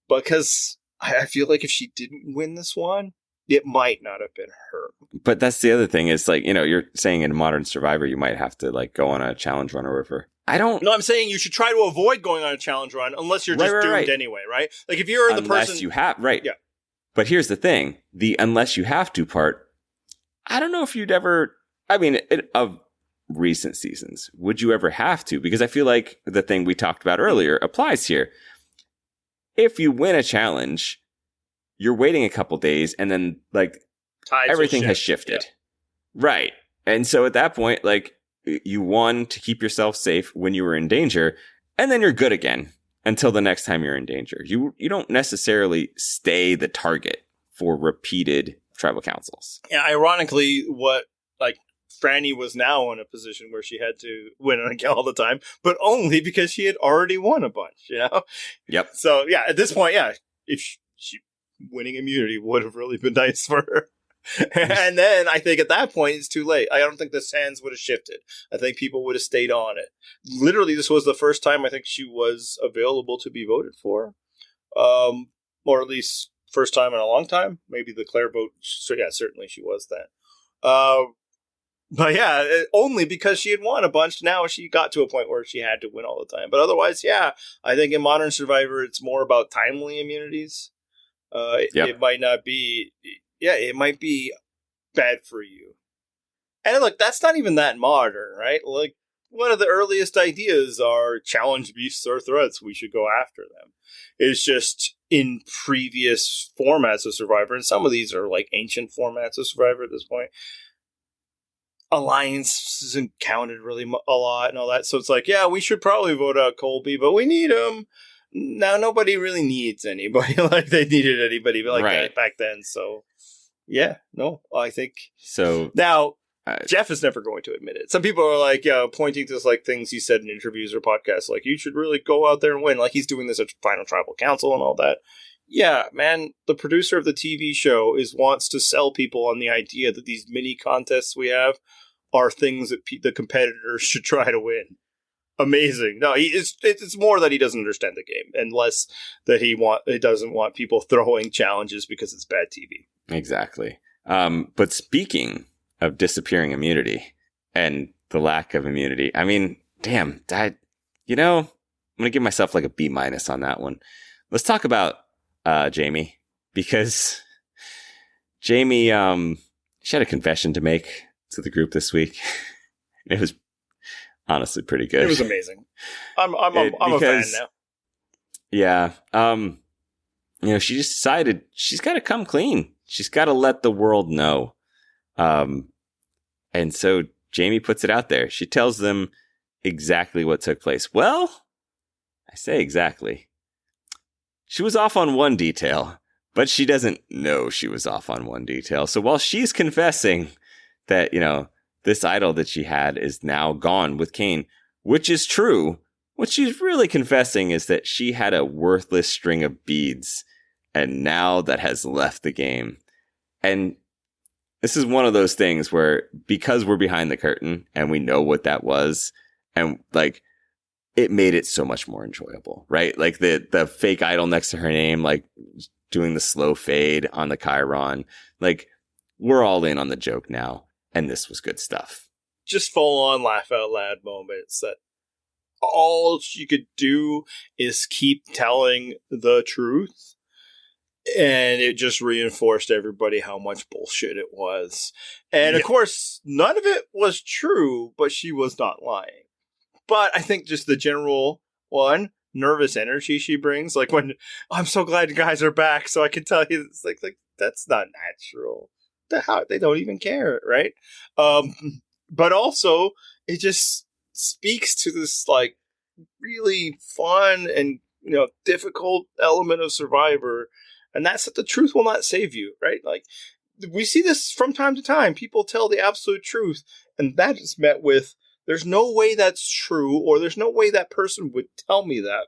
Because I feel like if she didn't win this one, it might not have been her. But that's the other thing is like, you're saying in Modern Survivor, you might have to like go on a challenge run or whatever. No, I'm saying you should try to avoid going on a challenge run unless you're just doomed anyway, right? Like if you're the person... Unless you have, right. Yeah. But here's the thing. The unless you have to part, I don't know if you'd ever... I mean, of recent seasons, would you ever have to? Because I feel like the thing we talked about earlier applies here. If you win a challenge, you're waiting a couple days and then like Tides everything has shifted. Yeah. Right. And so at that point, like you won to keep yourself safe when you were in danger, and then you're good again until the next time you're in danger. You don't necessarily stay the target for repeated tribal councils. Yeah, ironically, Frannie was now in a position where she had to win all the time, but only because she had already won a bunch, Yep. So, yeah, at this point, if she winning immunity would have really been nice for her. And then I think at that point, it's too late. I don't think the sands would have shifted. I think people would have stayed on it. Literally, this was the first time I think she was available to be voted for. Or at least first time in a long time. Maybe the Claire vote. So yeah, certainly she was that. But yeah, only because she had won a bunch. Now she got to a point where she had to win all the time. But otherwise, yeah, I think in Modern Survivor, it's more about timely immunities. It might not be... Yeah, it might be bad for you. And look, that's not even that modern, right? Like, one of the earliest ideas are challenge beasts or threats. We should go after them. It's just in previous formats of Survivor, and some of these are like ancient formats of Survivor at this point. Alliance isn't counted really a lot and all that. So it's like, yeah, we should probably vote out Colby, but we need him. Now, nobody really needs anybody like they needed anybody like that back then. So... yeah, no, I think so. Now, Jeff is never going to admit it. Some people are like, pointing to like things he said in interviews or podcasts, like you should really go out there and win. Like he's doing this at Final Tribal Council and all that. Yeah, man, the producer of the TV show wants to sell people on the idea that these mini contests we have are things that the competitors should try to win. Amazing. No, it's more that he doesn't understand the game, and less that he doesn't want people throwing challenges because it's bad TV. Exactly. But speaking of disappearing immunity and the lack of immunity, I mean, damn, I'm going to give myself like a B- on that one. Let's talk about Jaime, because Jaime, she had a confession to make to the group this week. It was honestly pretty good. It was amazing. I'm a fan now. Yeah. She just decided she's got to come clean. She's got to let the world know. And so Jaime puts it out there. She tells them exactly what took place. Well, I say exactly. She was off on one detail, but she doesn't know she was off on one detail. So while she's confessing that, this idol that she had is now gone with Cain, which is true. What she's really confessing is that she had a worthless string of beads, and now that has left the game. And this is one of those things where, because we're behind the curtain and we know what that was, and like, it made it so much more enjoyable, right? Like the fake idol next to her name, like doing the slow fade on the Chiron. Like, we're all in on the joke now, and this was good stuff. Just full on laugh out loud moments that all she could do is keep telling the truth. And it just reinforced everybody how much bullshit it was. And of course, none of it was true, but she was not lying. But I think just the general nervous energy she brings, like when I'm so glad you guys are back, so I can tell you, it's like that's not natural. They don't even care, right? But also it just speaks to this like really fun and difficult element of Survivor. And that's that the truth will not save you, right? Like, we see this from time to time. People tell the absolute truth, and that is met with, there's no way that's true, or there's no way that person would tell me that.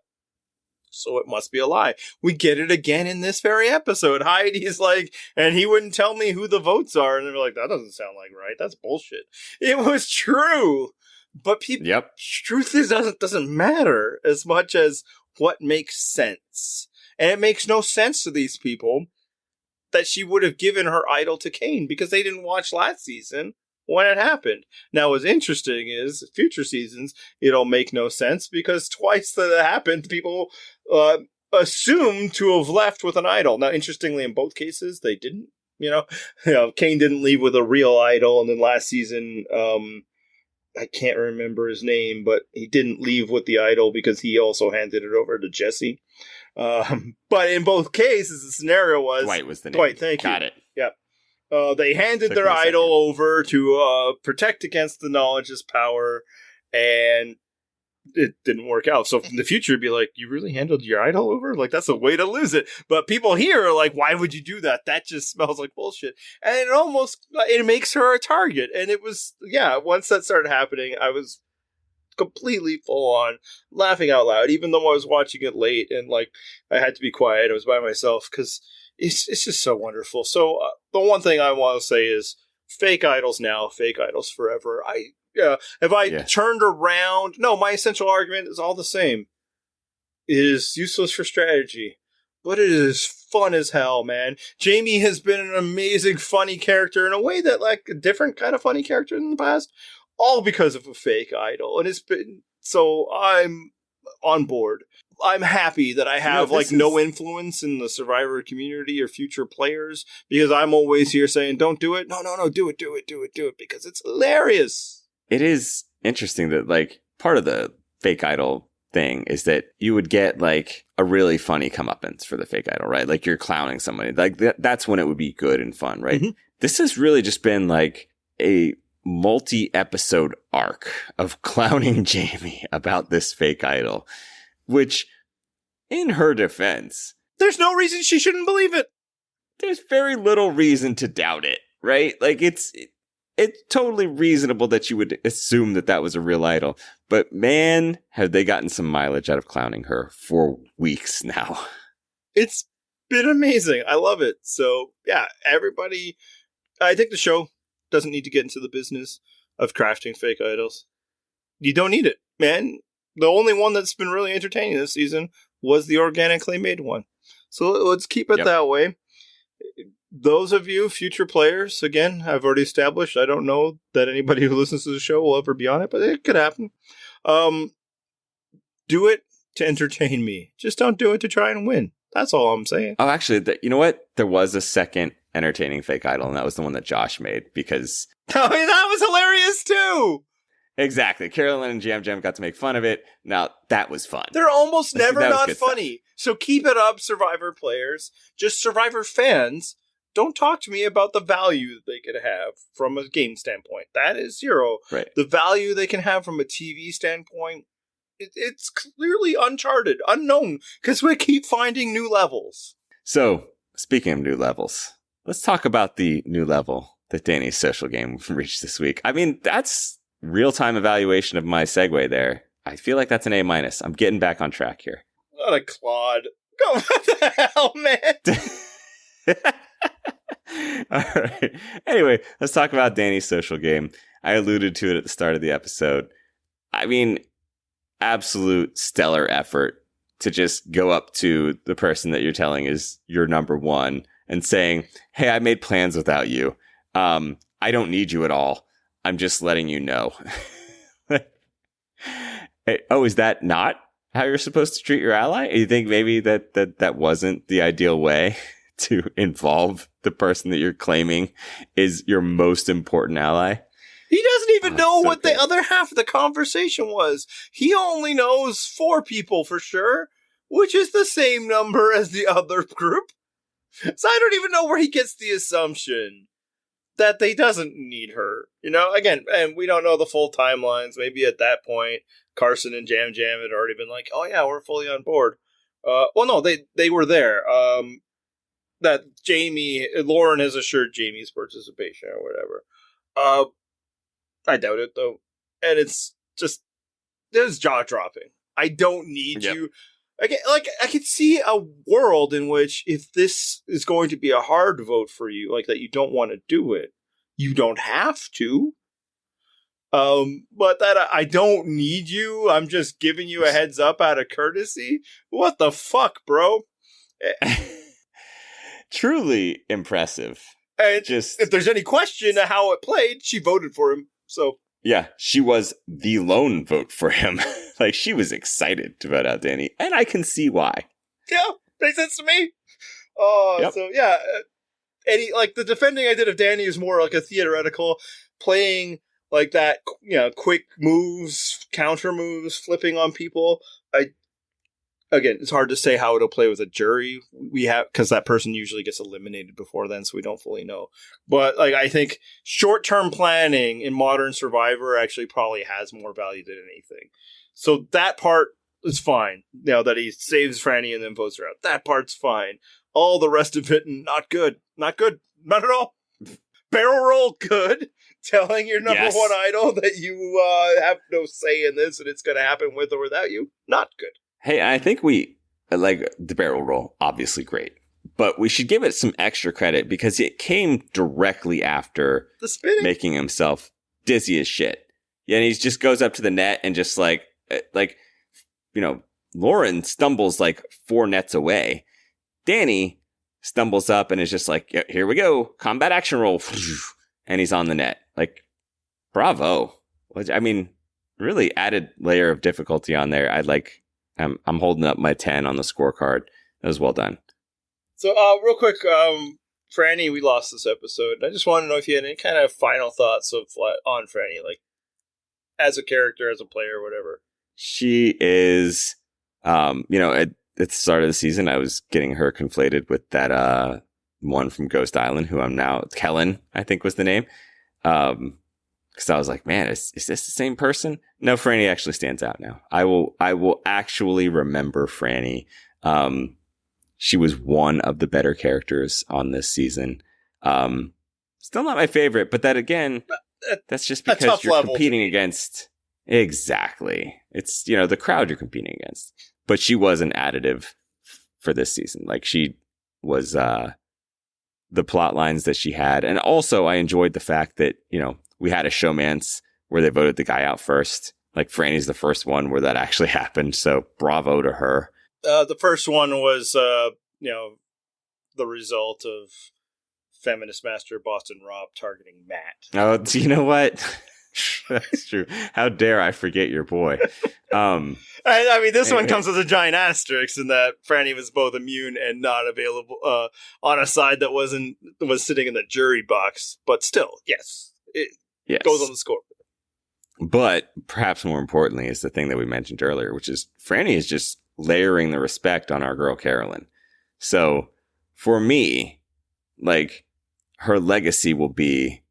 So it must be a lie. We get it again in this very episode. Heidi's like, and he wouldn't tell me who the votes are. And they're like, that doesn't sound like right. That's bullshit. It was true. But people, truth doesn't matter as much as what makes sense. And it makes no sense to these people that she would have given her idol to Kane because they didn't watch last season when it happened. Now, what's interesting is future seasons, it'll make no sense because twice that it happened, people assume to have left with an idol. Now, interestingly, in both cases, they didn't. Kane didn't leave with a real idol, and then last season, I can't remember his name, but he didn't leave with the idol because he also handed it over to Jesse. But in both cases, the scenario was Dwight was the name. Dwight, thank you. Got it. Yep. They handed their idol over to protect against the knowledge's power, and it didn't work out. So in the future, it'd be like, you really handed your idol over? Like, that's a way to lose it. But people here are like, why would you do that? That just smells like bullshit. And it makes her a target. And it was, once that started happening, I was completely full on laughing out loud, even though I was watching it late and like I had to be quiet. I was by myself because it's just so wonderful. So the one thing I want to say is fake idols now, fake idols forever. Turned around, no, my essential argument is all the same. It is useless for strategy, but it is fun as hell, man. Jaime has been an amazing, funny character in a way that like a different kind of funny character in the past. All because of a fake idol. And it's been, so I'm on board. I'm happy that I have no influence in the Survivor community or future players because I'm always here saying, don't do it. No, do it because it's hilarious. It is interesting that like part of the fake idol thing is that you would get like a really funny comeuppance for the fake idol, right? Like you're clowning somebody. Like that's when it would be good and fun, right? Mm-hmm. This has really just been like a multi-episode arc of clowning Jaime about this fake idol, which, in her defense, there's no reason she shouldn't believe it. There's very little reason to doubt it, right? Like it's totally reasonable that you would assume that was a real idol. But man, have they gotten some mileage out of clowning her for weeks now. It's been amazing. I love it. So yeah, everybody, I think the show doesn't need to get into the business of crafting fake idols. You don't need it, man. The only one that's been really entertaining this season was the organically made one. So let's keep it that way. Those of you future players, again, I've already established, I don't know that anybody who listens to the show will ever be on it, but it could happen. Do it to entertain me. Just don't do it to try and win. That's all I'm saying. Oh, actually, you know what? There was a second entertaining fake idol, and that was the one that Josh made because that was hilarious too. Exactly. Carolyn and Yam Yam got to make fun of it. Now that was fun. They're almost never not funny. So keep it up, Survivor players. Just Survivor fans. Don't talk to me about the value they could have from a game standpoint. That is zero. Right. The value they can have from a TV standpoint, it's clearly uncharted, unknown, because we keep finding new levels. So, speaking of new levels, let's talk about the new level that Danny's social game reached this week. I mean, that's real-time evaluation of my segue there, I feel like that's an A-. I'm getting back on track here. What a clod. Go, what the hell, man? All right. Anyway, let's talk about Danny's social game. I alluded to it at the start of the episode. I mean, absolute stellar effort to just go up to the person that you're telling is your number one and saying, hey, I made plans without you. I don't need you at all. I'm just letting you know. Hey, oh, is that not how you're supposed to treat your ally? You think maybe that wasn't the ideal way to involve the person that you're claiming is your most important ally? He doesn't even know so what good. the other half of the conversation was. He only knows 4 people for sure, which is the same number as the other group. So I don't even know where he gets the assumption that they doesn't need her. You know, again, and we don't know the full timelines. Maybe at that point, Carson and Yam Yam had already been like, oh yeah, we're fully on board. Well, no, they were there. That Lauren has assured Jamie's participation or whatever. I doubt it though. And it's jaw dropping. I don't need you. Again, like, I could see a world in which if this is going to be a hard vote for you, like that you don't want to do it, you don't have to. But that I don't need you, I'm just giving you a heads up out of courtesy. What the fuck, bro? Truly impressive. And Just if there's any question of how it played, she voted for him. So yeah, she was the lone vote for him. Like, she was excited to vote out Danny, and I can see why. yeah, makes sense to me. Oh, Yep. So yeah, like the defending I did of Danny is more like a theoretical playing like that. You know, quick moves, counter moves, flipping on people. Again, it's hard to say how it'll play with a jury. We have, because that person usually gets eliminated before then, so we don't fully know. But like, I think short-term planning in Modern Survivor actually probably has more value than anything. So that part is fine. You know, that he saves Frannie and then votes her out. That part's fine. All the rest of it, not good. Not good. Not at all. Barrel roll, good. Telling your number Yes. one idol that you have no say in this and it's going to happen with or without you, not good. Hey, I think we like the barrel roll, obviously great, but we should give it some extra credit because it came directly after The spinning. making himself dizzy as shit. Yeah, and he just goes up to the net and just like, you know, Lauren stumbles like 4 nets away. Danny stumbles up and is just like, "Yeah, here we go, combat action roll," and he's on the net. Like, bravo. I mean, really added layer of difficulty on there. I'm holding up my 10 on the scorecard. That was well done. So, real quick, Frannie, we lost this episode. I just want to know if you had any kind of final thoughts on Frannie, like as a character, as a player, whatever. She is, you know, at the start of the season, I was getting her conflated with that one from Ghost Island, who I'm now, Kellen, I think was the name. Because I was like, man, is this the same person? No, Frannie actually stands out now. I will actually remember Frannie. She was one of the better characters on this season. Still not my favorite, but that again, that's just because you're competing against. Exactly. It's, you know, the crowd you're competing against. But she was an additive for this season. Like, she was the plot lines that she had. And also I enjoyed the fact that, you know, we had a showmance where they voted the guy out first. Like, Frannie's the first one where that actually happened. So bravo to her. The first one was, you know, the result of feminist master Boston Rob targeting Matt. Oh, do you know what? That's true. How dare I forget your boy? I mean, this one comes with a giant asterisk in that Frannie was both immune and not available on a side that was sitting in the jury box. But still, yes. Yes. Goes on the score. But perhaps more importantly is the thing that we mentioned earlier, which is Frannie is just layering the respect on our girl Carolyn. So for me, like, her legacy will be,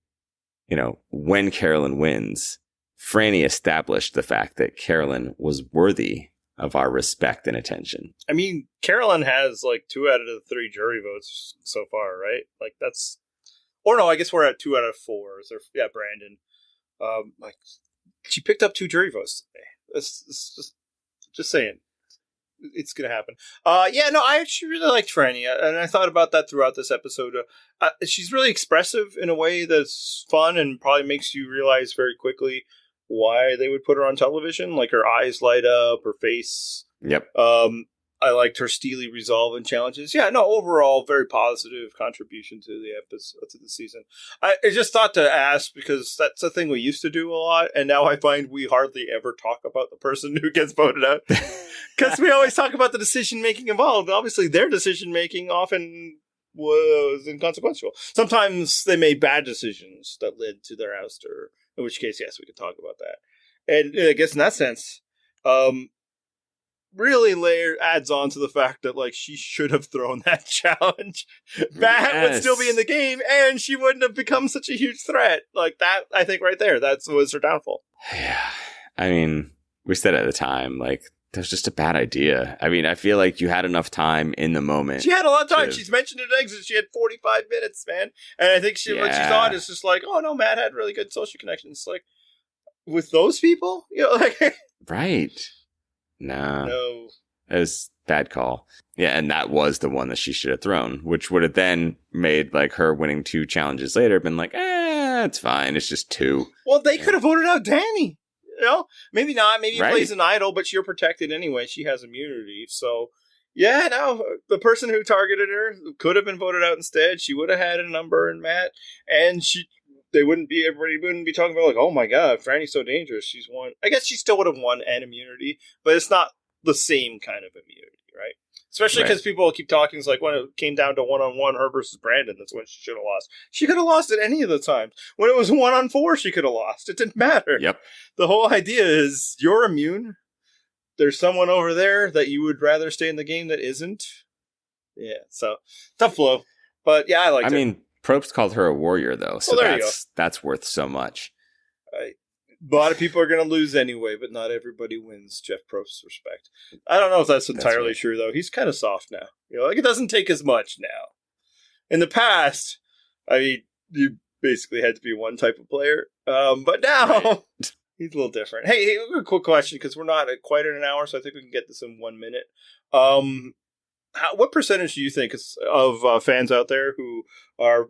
you know, when Carolyn wins, Frannie established the fact that Carolyn was worthy of our respect and attention. I mean, Carolyn has like 2 out of the 3 jury votes so far, right? Like, that's, or no, I guess we're at 2 out of 4. So, yeah, Brandon. Like, She picked up 2 jury votes today. It's just saying. It's going to happen. I actually really liked Frannie, and I thought about that throughout this episode. She's really expressive in a way that's fun and probably makes you realize very quickly why they would put her on television. Like her eyes light up, her face. Yep. I liked her steely resolve and challenges. Yeah, no, overall, very positive contribution to the episode, to the season. I just thought to ask because that's a thing we used to do a lot, and now I find we hardly ever talk about the person who gets voted out. Because we always talk about the decision-making involved. Obviously, their decision-making often was inconsequential. Sometimes they made bad decisions that led to their ouster, in which case, yes, we could talk about that. And I guess in that sense, really adds on to the fact that like she should have thrown that challenge. Matt would still be in the game, and she wouldn't have become such a huge threat. Like that, I think right there, that was her downfall. Yeah, I mean, we said at the time, like, that was just a bad idea. I mean, I feel like you had enough time in the moment. She had a lot of time. She's mentioned an exit. She had 45 minutes, man. And I think what she thought is just like, oh no, Matt had really good social connections. Like, with those people? You know, like right. No. It was a bad call. Yeah, and that was the one that she should have thrown, which would have then made like her winning 2 challenges later been like, it's fine. It's just 2. Well, they could have voted out Danny. You know, maybe not. Maybe he plays an idol, but you're protected anyway. She has immunity. So, yeah, no, the person who targeted her could have been voted out instead. She would have had a number in Matt, and everybody wouldn't be talking about like, oh my God, Frannie's so dangerous. She's won. I guess she still would have won an immunity, but it's not the same kind of immunity, right? Especially because people keep talking. It's like when it came down to 1-on-1, her versus Brandon, that's when she should have lost. She could have lost at any of the times. When it was 1-on-4, she could have lost. It didn't matter. Yep. The whole idea is you're immune. There's someone over there that you would rather stay in the game that isn't. Yeah, so tough blow. But yeah, I liked it. I mean, Probst called her a warrior, though, so that's worth so much. A lot of people are going to lose anyway, but not everybody wins Jeff Probst's respect. I don't know if that's entirely true, though. He's kind of soft now. You know, like it doesn't take as much now. In the past, I mean, you basically had to be one type of player, but now he's a little different. Hey, a quick question, because we're not quite at an hour, so I think we can get this in 1 minute. What percentage do you think of fans out there who are,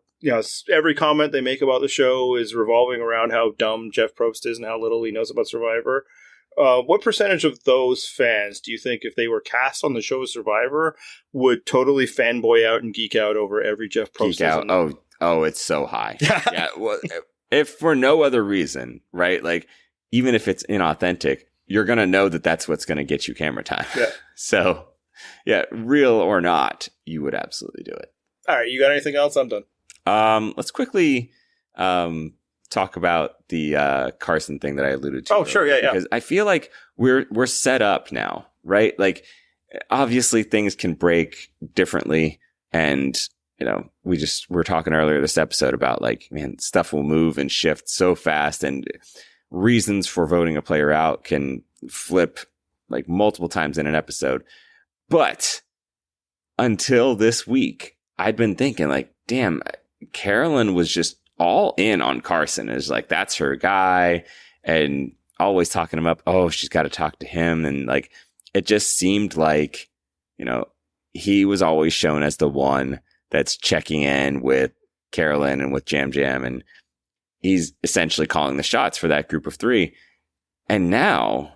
every comment they make about the show is revolving around how dumb Jeff Probst is and how little he knows about Survivor? What percentage of those fans do you think, if they were cast on the show Survivor, would totally fanboy out and geek out over every Jeff Probst? Geek out? Oh, it's so high. Yeah. Well, if for no other reason, right? Like, even if it's inauthentic, you're going to know that that's what's going to get you camera time. Yeah. So, yeah, real or not, you would absolutely do it. All right. You got anything else? I'm done. Let's quickly talk about the Carson thing that I alluded to. Oh, sure. Yeah. Because I feel like we're set up now, right? Like, obviously things can break differently. And, we're talking earlier this episode about like, man, stuff will move and shift so fast, and reasons for voting a player out can flip like multiple times in an episode. But until this week, I'd been thinking like, damn, Carolyn was just all in on Carson. Is like, that's her guy, and always talking him up. Oh, she's got to talk to him. And like, it just seemed like, he was always shown as the one that's checking in with Carolyn and with Yam Yam. And he's essentially calling the shots for that group of 3. And now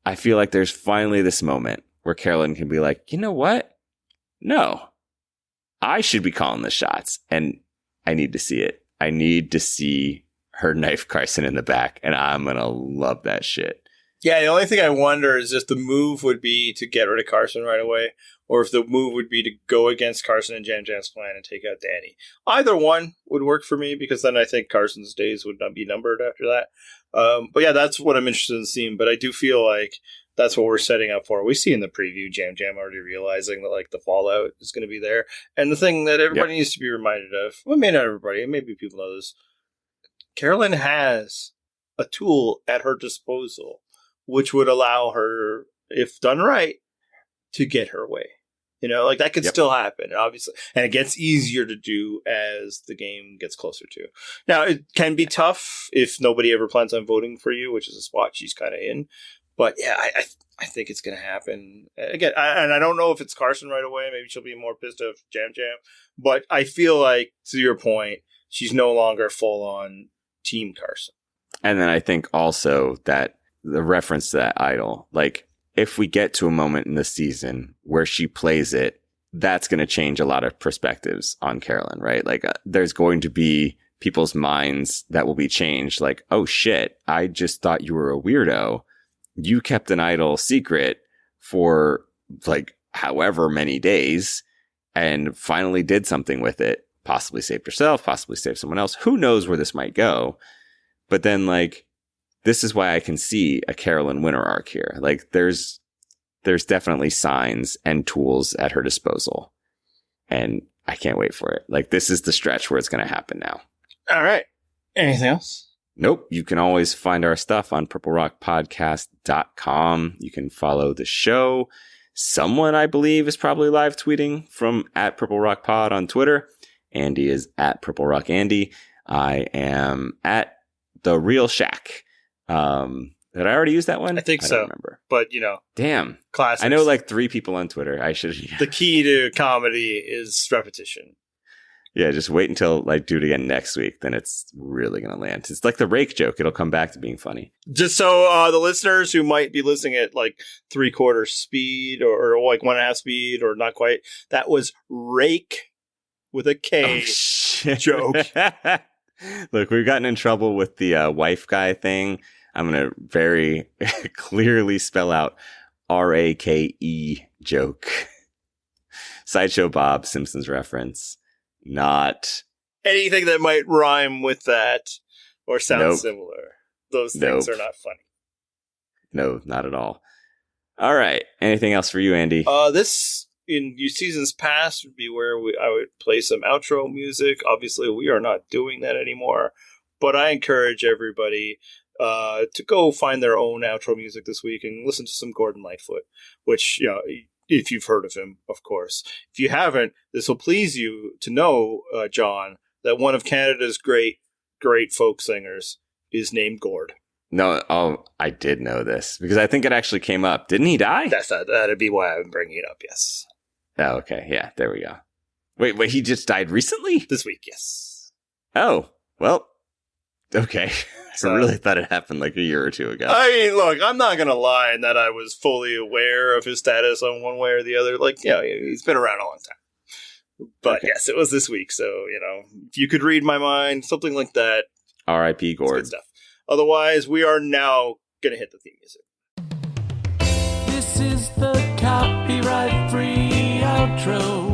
I feel like there's finally this moment where Carolyn can be like, you know what? No, I should be calling the shots, and I need to see it. I need to see her knife Carson in the back, and I'm going to love that shit. Yeah, the only thing I wonder is if the move would be to get rid of Carson right away, or if the move would be to go against Carson and Yam Yam's plan and take out Danny. Either one would work for me, because then I think Carson's days would not be numbered after that. But yeah, that's what I'm interested in seeing. But I do feel like that's what we're setting up for. We see in the preview Yam Yam already realizing that like the fallout is going to be there. And the thing that everybody needs to be reminded of, well, maybe not everybody, maybe people know this, Carolyn has a tool at her disposal which would allow her, if done right, to get her way. You know, like that could Yep. still happen, obviously. And it gets easier to do as the game gets closer to. Now, it can be tough if nobody ever plans on voting for you, which is a spot she's kind of in. But yeah, I think it's going to happen. Again, I don't know if it's Carson right away. Maybe she'll be more pissed off Jam Jam. But I feel like, to your point, she's no longer full on Team Carson. And then I think also that the reference to that idol, like if we get to a moment in the season where she plays it, that's going to change a lot of perspectives on Carolyn, right? Like there's going to be people's minds that will be changed. Like, oh shit, I just thought you were a weirdo. You kept an idol secret for like however many days and finally did something with it, possibly saved herself, possibly saved someone else. Who knows where this might go? But then like, this is why I can see a Carolyn winner arc here. Like there's definitely signs and tools at her disposal. And I can't wait for it. Like this is the stretch where it's going to happen now. All right. Anything else? Nope. You can always find our stuff on purplerockpodcast.com. You can follow the show. Someone, I believe, is probably live tweeting from @PurpleRockPod on Twitter. Andy is @PurpleRockAndy. I am at The Real Shack. Did I already use that one? I think so. I don't remember. But, you know. Damn. Classics. I know like 3 people on Twitter. I should. The key to comedy is repetition. Yeah, just wait until like do it again next week. Then it's really going to land. It's like the rake joke. It'll come back to being funny. Just so the listeners who might be listening at like 3/4 speed or like 1.5 speed or not quite, that was rake with a K joke. Look, we've gotten in trouble with the wife guy thing. I'm going to very clearly spell out RAKE joke. Sideshow Bob, Simpsons reference. Not anything that might rhyme with that or sound Nope. similar. Those things are not funny. No, not at all. All right. Anything else for you, Andy? This in seasons past would be where I would play some outro music. Obviously, we are not doing that anymore. But I encourage everybody to go find their own outro music this week and listen to some Gordon Lightfoot, which, you know, if you've heard of him, of course. If you haven't, this will please you to know, John, that one of Canada's great folk singers is named Gord. No, I did know this because I think it actually came up. Didn't he die? That'd be why I'm bringing it up, yes. Oh, okay. Yeah, there we go. Wait, he just died recently? This week, yes. Oh, well, okay. So, I really thought it happened like a year or two ago. I mean, look, I'm not going to lie in that I was fully aware of his status on one way or the other. Like, yeah, he's been around a long time. But Okay. yes, it was this week. So, you know, if you could read my mind, something like that. R.I.P. It's Gord. good stuff. Otherwise, we are now going to hit the theme music. This is the copyright free outro.